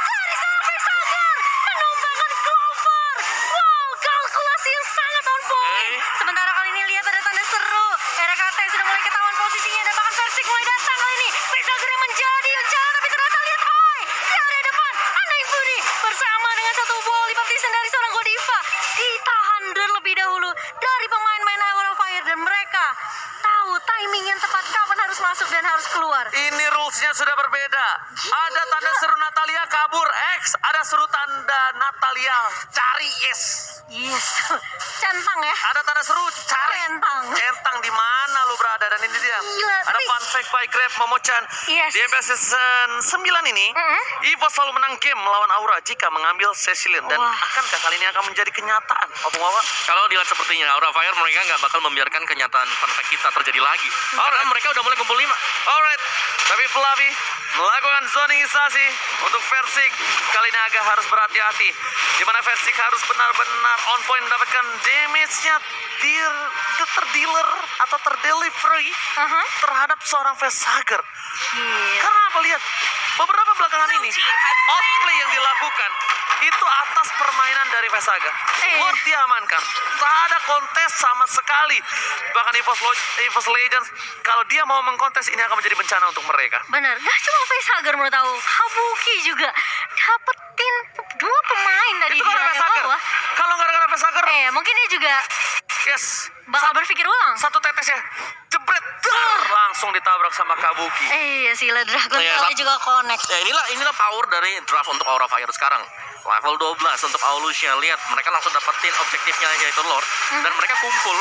dari sampai Sagar menumbangkan Clover. Wow, kalkulasi yang sangat on point. Sementara kali ini lihat ada tanda seru. RKT sudah mulai ketahuan posisinya dan bahkan Versik mulai datang kali ini. Sagar yang menjadi bencana tapi ternyata lihat Hai di area depan. Andai Budi bersama dengan satu buah lip baptisan dari seorang Godiva ditahan terlebih dahulu dari pemain-pemain Aura Fire dan mereka tahu timing yang tepat kapan harus masuk dan harus keluar. Ini rulesnya sudah berbeda. Ada tanda seru Natalia kabur X. Ada seru tanda Natalia cari yes. Yes, Centang ya. Ada tanda seru, cari Centang. centang di mana lu berada, dan ini dia. Gila, Ada tapi- fun fact by Grab Momo-chan. Yes. Di MPL season 9 ini, EVOS selalu menang game melawan Aura jika mengambil Cecilion, dan Wah. akankah kali ini akan menjadi kenyataan? Opung Wawa? Kalau dilihat sepertinya Aura Fire mereka nggak bakal membiarkan kenyataan fun fact kita terjadi lagi. Karena mereka udah mulai kumpul 5. Alright, tapi Flavi melakukan zoningisasi untuk Versik. Kali ini agak harus berhati-hati, di mana Versik harus benar-benar on point mendapatkan damage-nya terdealer atau terdelivery terhadap seorang Vesager. Karena apa, lihat beberapa belakangan ini outplay yang dilakukan itu atas permainan dari Vesager. Ward diamankan, tak ada kontes sama sekali. Bahkan EVOS Legends kalau dia mau mengkontes ini akan menjadi bencana untuk mereka. Benar, gak cuma Vesager menurut tahu, Kabuki juga dapetin 2 pemain dari Itu karena dia Vesager. bawah. Kalau nggak ada Vesager, Mungkin dia juga yes, bakal berpikir ulang. satu tetesnya jebret, langsung ditabrak sama Kabuki. Iya sih, Dragon Iya, Ball juga connect. Ya inilah power dari draft untuk Aura Fire sekarang. Level 12 untuk Aulusia. Lihat, mereka langsung dapetin objektifnya yaitu Lord. Dan mereka kumpul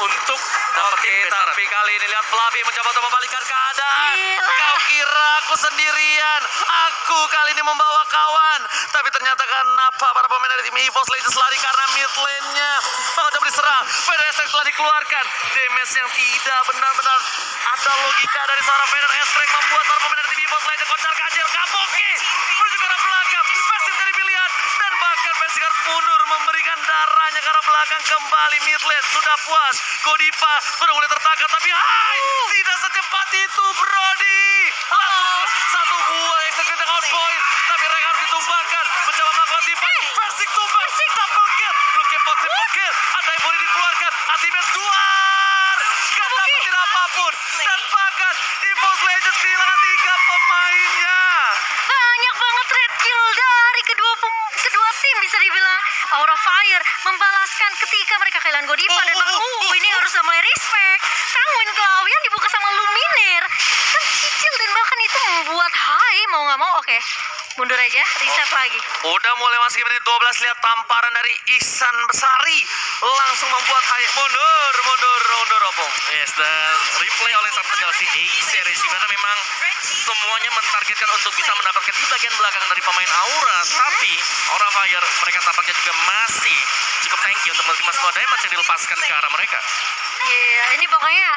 untuk dapetin Oke, besaran. tapi kali ini lihat Flavi mencoba untuk membalikkan keadaan. Gila. Kau kira aku sendirian? Aku kali ini membawa kawan. Tapi ternyata kenapa para pemain dari tim EVOS Legends lari karena mid lane-nya mencoba diserang. Vader Strike telah dikeluarkan. Damage yang tidak benar-benar ada logika dari seorang Vader Strike membuat para pemain dari tim EVOS Legends kocar kacir. Kabuki menuju ke arah belakang. Pasti menjadi pilihan. Dan bahkan Pesic harus mundur memberikan darahnya ke arah belakang kembali mid lane. Sudah puas. Godiva sudah mulai tertangkap, tapi tidak secepat itu, Brody. Langsung satu buah executing outpoint, tapi mereka harus ditumbangkan. Mencoba melakukan tipat, Versik tumbang, double kill. Luke pot, triple kill. Ada yang boleh dikeluarkan, ultimate keluar. Gak dapetin apapun. Dan bahkan EVOS Legends kehilangan 3 pemainnya. Banyak banget red kill dari kedua tim, bisa dibilang. Aura Fire membalaskan ketika mereka kehilangan Godiva dan bahkan ini harus sama respect. Sanguin Claw yang dibuka sama Luminer kan kecil, dan bahkan itu membuat high mau nggak mau. Oke, mundur aja, reset lagi. Udah mulai masuk menit 12, lihat tamparan dari Ihsan Besari. Langsung membuat high. Mundur, Opung. Yes, dan replay oleh Samsung Galaxy A series di mana memang semuanya mentargetkan untuk bisa mendapatkan di bagian belakang dari pemain Aura, tapi Aura Fire mereka tampaknya juga masih cukup tanky untuk menerima semua damage yang dilepaskan ke arah mereka. Iya, ini pokoknya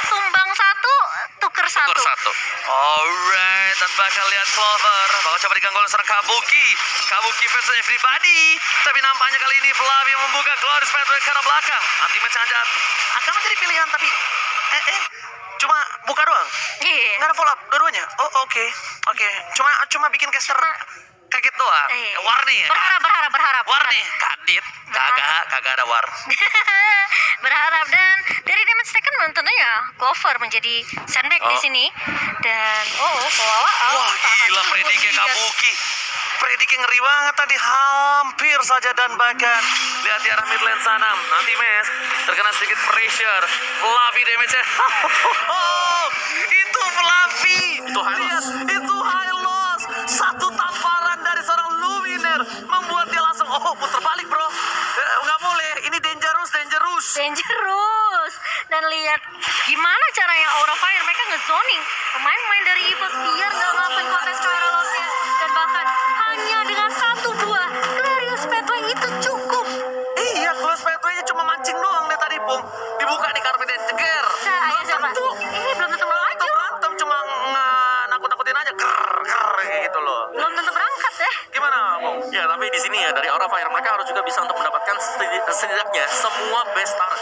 tumbang 1, tuker 1. Skor 1. Alright, dan bakal lihat Clover. Bakal coba diganggu oleh seorang Kabuki. Kabuki versus everybody. Tapi nampaknya kali ini Flavi membuka Glorious Pathway ke arah belakang. Anti-match aja akan menjadi pilihan, tapi cuma buka doang. Iya. Nggak ada follow up dua-duanya. Oh, oke. Cuma bikin caster kaget doang. Warni ya. Berharap. Warni kadit. Kagak ada war. Berharap, dan dari damage taken tentunya cover menjadi sandbag di sini. Dan Wah, gila prediksi Kabuki. Prediksi ngeri banget tadi, hampir saja, dan bahkan lihat di arah mid lane sana. Nanti Mes terkena sedikit pressure. Flavi damage-nya. Itu Flavi. Itu high Lihat, loss. itu high loss. Satu tamparan dari seorang Luminer membuat dia langsung putar balik, bro. Nggak boleh. Ini dangerous. Dan lihat gimana caranya Aura Fire mereka ngezoning pemain-pemain dari EVOS biar nggak ngelakuin kontes ke arah loss-nya, dan bahkan hanya dengan 1 buah Glorious Pathway itu cukup. Iya, Glorious Pathway-nya cuma mancing doang deh tadi, Pung. Dibuka di karpet dan ceger. Ayo siapa? Belum tentu melaju. Berantem cuma nakut-nakutin aja, kayak gitu loh. Belum tentu berangkat deh. Gimana, Pung? Ya, tapi di sini ya dari Aura Fire mereka harus juga bisa untuk mendapatkan setidaknya semua best start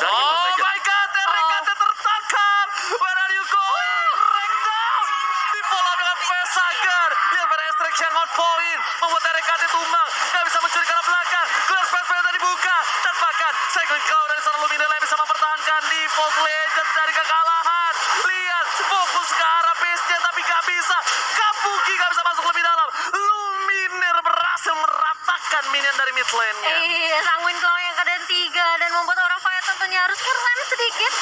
dari Oh EVOS Legends. my god, Rekate tertangkap. Where are you going? Rekdown. Di follow dengan Vesager. Lihat pada extraction on point. Membuat Rekate tumbang. Gak bisa mencuri ke arah belakang. Glass Pathway tadi buka. Dan bahkan cycling claw dari seorang Luminer yang bisa mempertahankan di EVOS Legends dari kekalahan. Lihat, fokus ke arah base-nya tapi gak bisa. Kabuki gak bisa masuk lebih dalam. Luminer berhasil meratakan minion dari mid lane-nya. Iya, Sanguin Claw yang keadaan 3 dan membuat Aura Fire tentunya harus keren sedikit.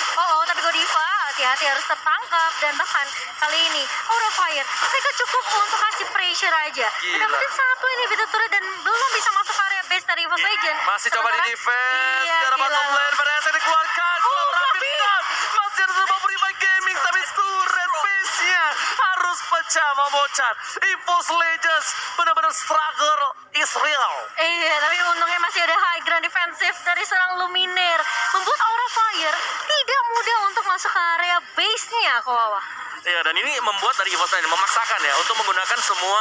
Tapi Godiva hati-hati harus tertangkap, dan bahkan kali ini Aura Fire mereka cukup untuk kasih pressure aja. Gila. Dapetin 1 ini turret dan belum bisa masuk area face dari EVOS Legend. Masih coba di Sementara- defense. Iya, Dia dapat gila. top lane. Berhasil dikeluarkan. Fluffy. Masih ada sebuah Revive Gaming. Tapi turret base-nya harus pecah membocor. EVOS Legends benar-benar struggle is real. Iya, tapi untungnya masih ada high ground defensif dari seorang Luminaire. Membuat Aura Fire tidak mudah untuk masuk ke area base-nya, Kowawa. Iya, dan ini membuat dari EVOS Legends memaksakan ya untuk menggunakan semua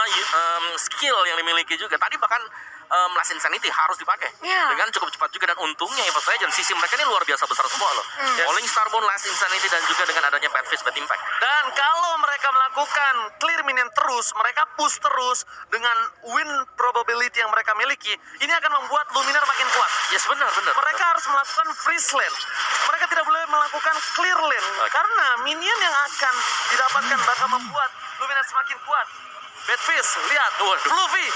skill yang dimiliki juga. Tadi bahkan Last Insanity harus dipakai Iya. dengan cukup cepat juga, dan untungnya EVOS Legends sisi mereka ini luar biasa besar semua loh. Falling Starbone, Last Insanity, dan juga dengan adanya Bad Fist, Bad Impact. Dan kalau mereka melakukan clear minion terus, mereka push terus dengan win probability yang mereka miliki, ini akan membuat Luminar makin kuat. Yes, benar. Mereka harus melakukan freeze lane. Mereka tidak boleh melakukan clear lane karena minion yang akan didapatkan bakal membuat Luminar semakin kuat. Badfish, lihat, Fluffy,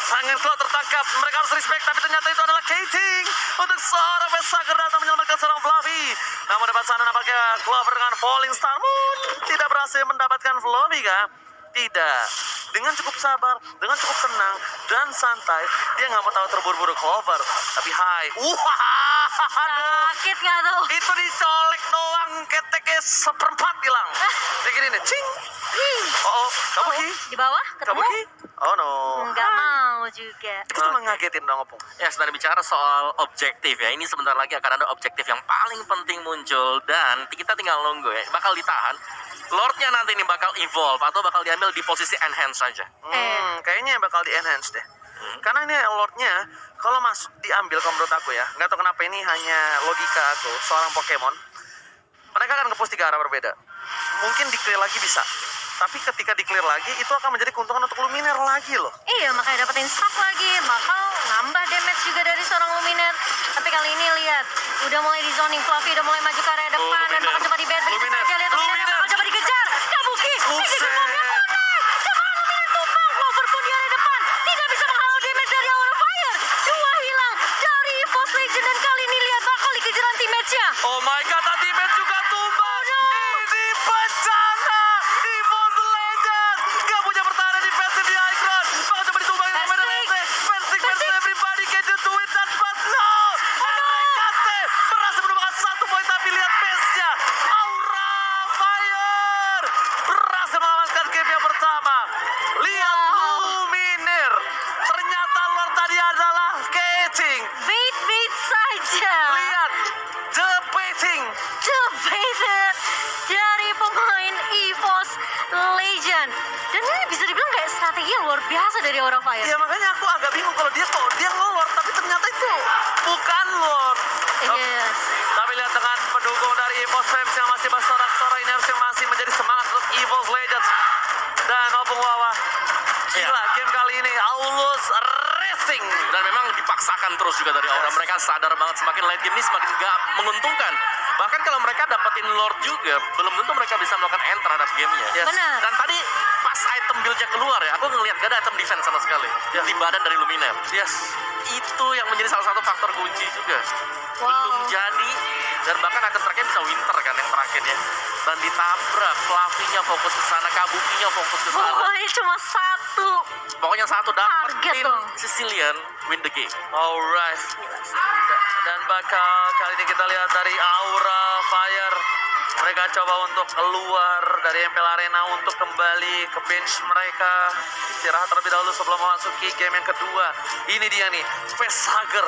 sangat kuat tertangkap. Mereka harus respect, tapi ternyata itu adalah Kating untuk seorang Vesager datang menyelamatkan seorang Fluffy. Namun depan sana nampaknya Clover dengan Falling Star Moon tidak berhasil mendapatkan Fluffy kah? Tidak. Dengan cukup sabar, dengan cukup tenang dan santai, dia nggak mau tahu terburu-buru Clover. Tapi Sakit nggak tuh? itu dicolek doang, keteknya seperempat hilang. Kayak gini nih, cing. Oh, Kabuki. Di bawah ketemu? Kabuki. Oh no. Nggak mau juga. Itu cuma ngagetin dong, Opung. Ya, sedang bicara soal objektif ya. Ini sebentar lagi akan ada objektif yang paling penting muncul, dan kita tinggal nunggu ya. Bakal ditahan. Lordnya nanti ini bakal evolve atau bakal diambil di posisi enhance saja. Kayaknya bakal di-enhance deh. Karena ini Lordnya, kalau masuk diambil, kalau menurut aku ya, nggak tahu kenapa ini hanya logika aku, seorang Pokemon, mereka akan nge-push 3 arah berbeda. Mungkin di-clear lagi bisa. Tapi ketika di-clear lagi, itu akan menjadi keuntungan untuk Luminaire lagi loh. Iya, makanya dapetin stack lagi, bakal nambah damage juga dari seorang Luminaire. Tapi kali ini lihat, udah mulai di zoning, Fluffy udah mulai maju ke area depan dan bakal coba di bed. Begitu Luminaire. saja, lihat Luminaire bakal coba dikejar. Kabuki, Buset. Coba Luminaire tumbang, Clover pun di area depan. Tidak bisa menghalau damage dari Aura Fire. 2 hilang dari EVOS Legend, dan kali ini lihat bakal dikejar anti-match-nya. Oh my god, ultimate juga tumbang. Ini bencana. EVOS Legends gak punya pertahanan defensif di high ground. Bakal coba ditumbang dengan Medan Rente. Fencing everybody can just do it, but no. Enrique berhasil menemukan 1 poin, tapi lihat pace-nya. Aura Fire berhasil mengamankan game yang pertama. Lihat Luminaire. Ternyata Lord tadi adalah Keting. Bait saja. Lihat debating. Debated dari pemain EVOS Legend. Dan ini bisa dibilang kayak strategi yang luar biasa dari Aura Fire. Ya makanya aku agak bingung kalau dia ngelord, tapi ternyata itu bukan lord. Yes. Tapi lihat dengan pendukung dari EVOS Flames yang masih bersorak-sorak, ini harusnya masih menjadi semangat untuk EVOS Legends. Dan Opung Wawa, gila game kali ini Aulus Racing. Dan memang dipaksakan terus juga dari Aura. Mereka sadar banget semakin late game ini semakin gak menguntungkan. Bahkan kalau mereka dapetin Lord juga, belum tentu mereka bisa melakukan end terhadap gamenya. Yes. Benar. Dan tadi pas item build-nya keluar ya, aku ngelihat gak ada item defense sama sekali di badan dari Luminaire. Yes. Itu yang menjadi salah satu faktor kunci juga. Wow. Belum jadi, dan bahkan item terakhir bisa winter kan yang terakhirnya. Dan ditabrak, Fluffy-nya fokus ke sana, Kabuki-nya fokus ke sana. Pokoknya cuma satu. Pokoknya satu Target dapetin dong. Sicilian win the game. Alright. Dan bakal kali ini kita lihat dari Aura Fire. Mereka coba untuk keluar dari MPL Arena untuk kembali ke bench mereka. Istirahat terlebih dahulu sebelum memasuki game yang kedua. Ini dia nih, Facehugger.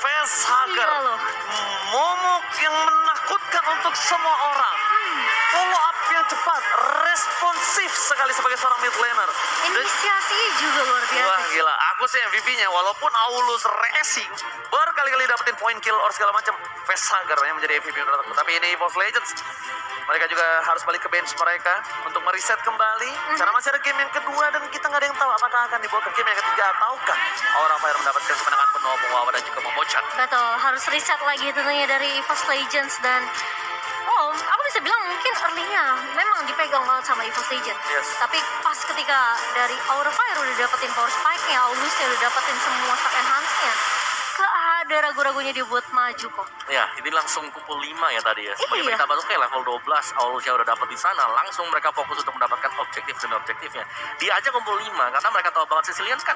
Facehugger. Iya loh. Momok yang menakutkan untuk semua orang. Follow up yang cepat, responsif sekali sebagai seorang mid laner. Dan Inisiasinya juga luar biasa. wah gila, aku sih MVP-nya walaupun Aulus Racing baru kali-kali dapetin point kill or segala macam, Facehugger yang menjadi MVP menurut aku. Tapi ini EVOS Legends, mereka juga harus balik ke bench mereka untuk mereset kembali karena masih ada game yang kedua dan kita nggak ada yang tahu apakah akan dibawa ke game yang ketiga ataukah Aura Fire mendapatkan kemenangan penuh Wawa dan juga membocor. Betul, harus reset lagi tentunya dari EVOS Legends. Dan aku bisa bilang mungkin early-nya memang dipegang banget sama EVOS Legends. Yes. Tapi pas ketika dari Aura Fire udah dapetin power spike-nya, Aulusnya udah dapetin semua stack enhance-nya, gak ada ragu-ragunya dia buat maju kok. Ya, ini langsung kumpul 5 ya tadi ya. Sebagai Iya. kita baru kayak level 12, Aulusnya udah dapet di sana, langsung mereka fokus untuk mendapatkan objektif demi objektifnya. Dia aja kumpul 5 karena mereka tahu banget Sicilians kan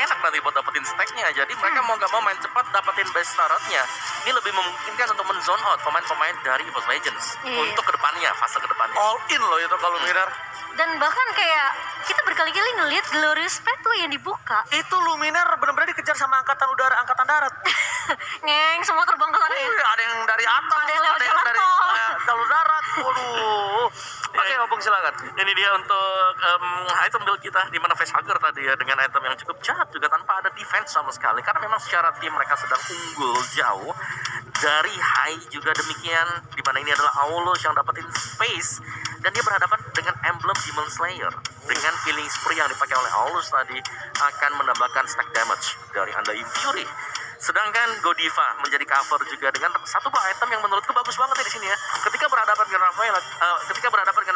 enak nanti buat dapetin stacknya. Jadi mereka mau gak mau main cepat dapetin base turretnya. Ini lebih memungkinkan untuk men-zone out pemain-pemain dari EVOS Legends untuk kedepannya, fase kedepannya. All in loh itu kalau Luminar. Dan bahkan kayak kita berkali-kali ngelihat Glorious Pathway yang dibuka. Itu Luminar benar-benar dikejar sama angkatan udara, angkatan darat. Ngeng, semua terbang ke sana ya. Ada yang dari atas, Ada yang lewat ada yang jalan dari tol. jalur darat. Waduh. Oke, Opung silakan. Ini dia untuk item build kita di mana facehugger tadi ya, dengan item yang cukup jahat juga tanpa ada defense sama sekali, karena memang secara tim mereka sedang unggul jauh. Dari High juga demikian, di mana ini adalah Aulus yang dapetin space dan dia berhadapan dengan emblem Demon Slayer. Dengan healing spree yang dipakai oleh Aulus tadi akan menambahkan stack damage dari Undying Fury. Sedangkan Godiva menjadi cover juga dengan satu buah item yang menurutku bagus banget ya di sini ya. Ketika berhadapan dengan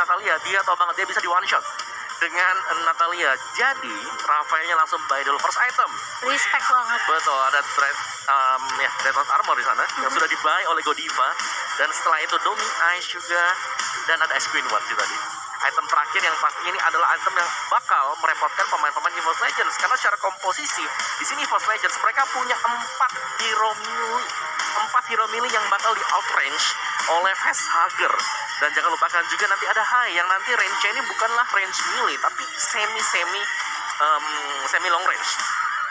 Natalia, dia tahu banget dia bisa di one shot dengan Natalia. Jadi Rafaelnya langsung buy dulu first item. Respect banget. Betul, ada Dreadnought Armor di sana yang sudah dibuy oleh Godiva, dan setelah itu Domi Ice juga, dan ada Ice Queen One juga tadi. Item terakhir yang pastinya ini adalah item yang bakal merepotkan pemain-pemain EVOS Legends, karena secara komposisi di sini EVOS Legends mereka punya 4 hero melee yang bakal di outrange oleh facehugger. Dan jangan lupakan juga nanti ada High yang nanti range-nya ini bukanlah range melee tapi semi long range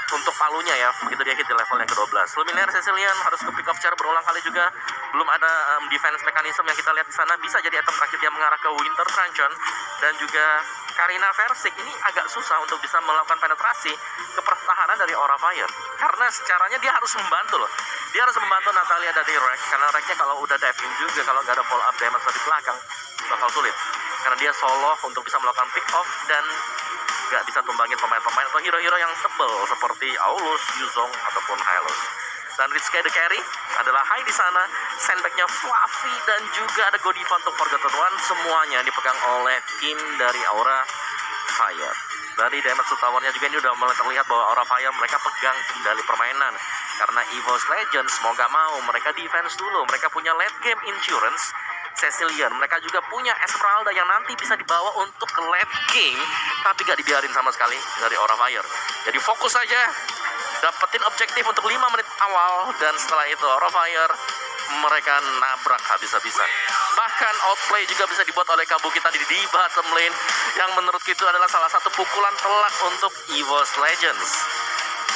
untuk palunya ya, begitu dia hit di level yang ke-12. Luminaire Cecilian harus ke pick off secara berulang kali juga. Belum ada defense mechanism yang kita lihat di sana. Bisa jadi item terakhir dia mengarah ke Winter Truncheon. Dan juga Karina Versik ini agak susah untuk bisa melakukan penetrasi ke pertahanan dari Aura Fire. Karena secaranya dia harus membantu loh. Dia harus membantu Natalia dari Rek. Karena Reknya kalau udah dive in juga, kalau nggak ada follow up damage dari belakang, bakal sulit. Karena dia solo untuk bisa melakukan pick off dan nggak bisa tumbangin pemain-pemain atau hero-hero yang tebel seperti Aulus, Yuzong, ataupun Hylos. Dan Rizky the carry adalah High di sana, sandbagnya Fluffy, dan juga ada Godiva untuk Forgotten One. Semuanya dipegang oleh tim dari Aura Fire. Dari damage towernya juga ini udah mulai terlihat bahwa Aura Fire mereka pegang kendali permainan. Karena EVOS Legends mau gak mau mereka defense dulu, mereka punya late game insurance. Cecilian, mereka juga punya Esmeralda yang nanti bisa dibawa untuk ke late game, tapi gak dibiarin sama sekali dari Aura Fire. Jadi fokus saja, dapetin objektif untuk 5 menit awal, dan setelah itu Aura Fire mereka nabrak habis-habisan. Bahkan outplay juga bisa dibuat oleh Kabuki tadi di bottom lane, yang menurut itu adalah salah satu pukulan telak untuk EVOS Legends.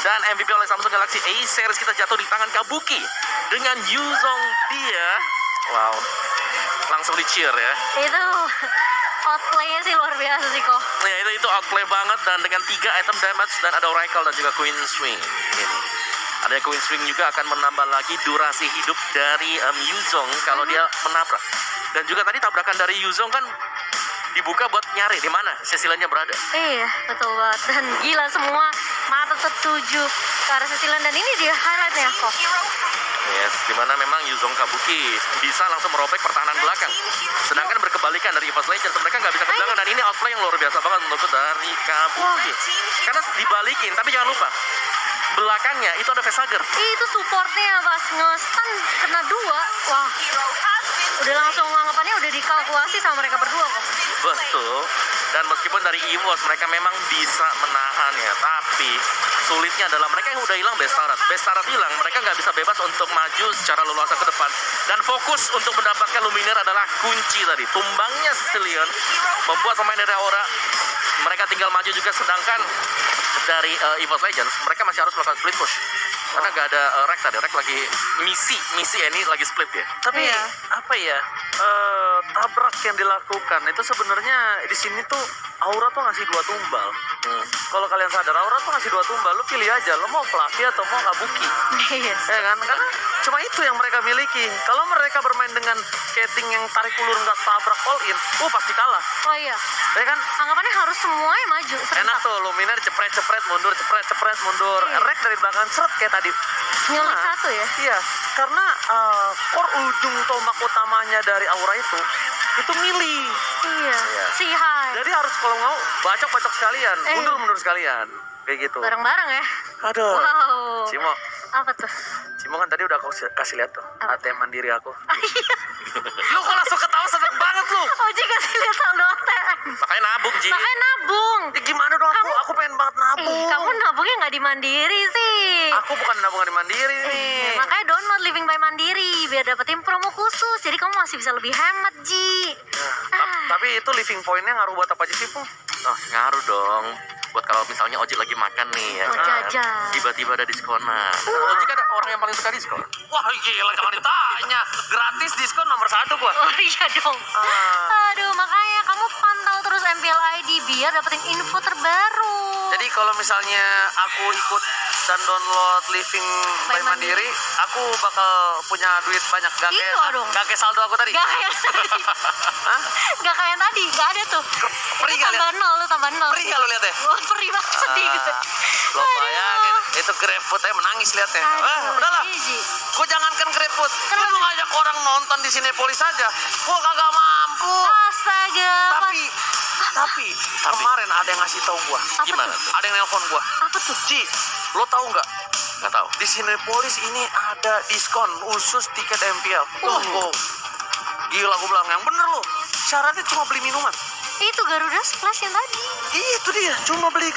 Dan MVP oleh Samsung Galaxy A series kita jatuh di tangan Kabuki dengan Yuzong dia. Wow, langsung di cheer ya. Itu outplay-nya sih luar biasa sih kok. Ya itu outplay banget, dan dengan 3 item damage dan ada Oracle dan juga Queen Swing. Ini ada Queen Swing juga akan menambah lagi durasi hidup dari Yuzong kalau dia menabrak. Dan juga tadi tabrakan dari Yuzong kan dibuka buat nyari di mana Ceciliannya berada. Iya, betul banget. Dan gila semua mata tertuju ke arah Cecilian, dan ini dia highlightnya kok. Yes, dimana memang Yuzong Kabuki bisa langsung merobek pertahanan belakang. Sedangkan berkebalikan dari EVOS Legends, mereka nggak bisa ke belakang, dan ini outplay yang luar biasa banget menurutku dari Kabuki. Karena dibalikin, tapi jangan lupa belakangnya itu ada facehugger. Itu supportnya pas nge-stun kena 2. Wah, udah langsung anggapannya udah dikalkulasi sama mereka berdua kok. Betul. Dan meskipun dari EVOS mereka memang bisa menahan ya, tapi sulitnya adalah mereka yang udah hilang base turret. Base turret hilang, mereka nggak bisa bebas untuk maju secara leluasa ke depan. Dan fokus untuk mendapatkan Luminaire adalah kunci tadi. Tumbangnya Cecilian membuat pemain dari Aura mereka tinggal maju juga, sedangkan dari EVOS Legends mereka masih harus melakukan split push. Karena nggak ada Rek tadi, Rek lagi misi ini lagi split ya. Tapi Iya. apa ya, tabrak yang dilakukan itu sebenarnya di sini tuh Aura tuh ngasih 2 tumbal. Kalau kalian sadar, Aura tuh ngasih 2 tumbal. Lu pilih aja, lu mau Fluffy atau mau Kabuki. Iya. Ya kan? Karena cuma itu yang mereka miliki. Kalau mereka bermain dengan skating yang tarik ulur nggak tabrak all in, pasti kalah. Oh iya, Ya kan? anggapannya harus semuanya maju Enak serentak. tuh, Luminaire cepret mundur, cepret mundur. Rek dari belakang seret kayak tadi. Nyelip Nah, satu ya. Iya, karena core ujung tombak utamanya dari Aura itu milih. Iya, si Hai. Jadi harus kalau mau bacok sekalian, Eh. mundur sekalian, kayak gitu. Bareng-bareng ya. Aduh, Wow. Cimo Apa tuh? kan tadi udah aku kasih lihat tuh Apa? ATM mandiri aku. Iya. Lu kok langsung ketawa seneng banget lu? Oji kasih lihat saldo ATM. Makanya nabung, Ji. Makanya nabung. Ya gimana dong, aku pengen banget nabung Kamu nabungnya nggak di Mandiri sih. Aku bukan nabungan di Mandiri nih. Makanya download Living by Mandiri biar dapetin promo khusus. Jadi kamu masih bisa lebih hemat, Ji. Tapi itu living point-nya ngaruh buat apa aja sih, Pung? Oh, ngaruh dong. Buat kalau misalnya Ojek lagi makan nih ya Oh, kan. jajan. Tiba-tiba ada diskonan. Ojek kan orang yang paling suka diskon. Wah gila, jangan ditanya. Gratis diskon nomor 1 gua. Oh iya dong. Aduh, makanya kamu pantau terus MPL ID biar dapetin info terbaru. Jadi kalau misalnya aku ikut dan download Living by By Mandiri, Mandiri, aku bakal punya duit banyak. Gak Iya kayak, dong. gak kayak saldo aku tadi. Gak kayak tadi. Hah? Gak kayak tadi, gak ada tuh. Perih Itu kali ya? tambah nol, lu tambah nol. Perih gak lu lihat ya? Wah, perih banget, sedih gitu. Lo bayangin, itu GrabFood aja menangis liatnya. Udahlah, Ji. gua jangankan GrabFood. Gua Kenapa? mau ngajak orang nonton di Cinepolis aja. Gua kagak mampu. Astaga. Tapi kemarin ada yang ngasih tahu gua. Apa Gimana tuh? tuh? Ada yang nelpon gua. Apa tuh? Ji, lo tahu nggak? Nggak tahu. Di Cinepolis ini ada diskon khusus tiket MPL. Gua gila, gua bilang yang bener lo. Syaratnya cuma beli minuman. Itu Garuda Splash yang tadi. Itu dia, cuma beli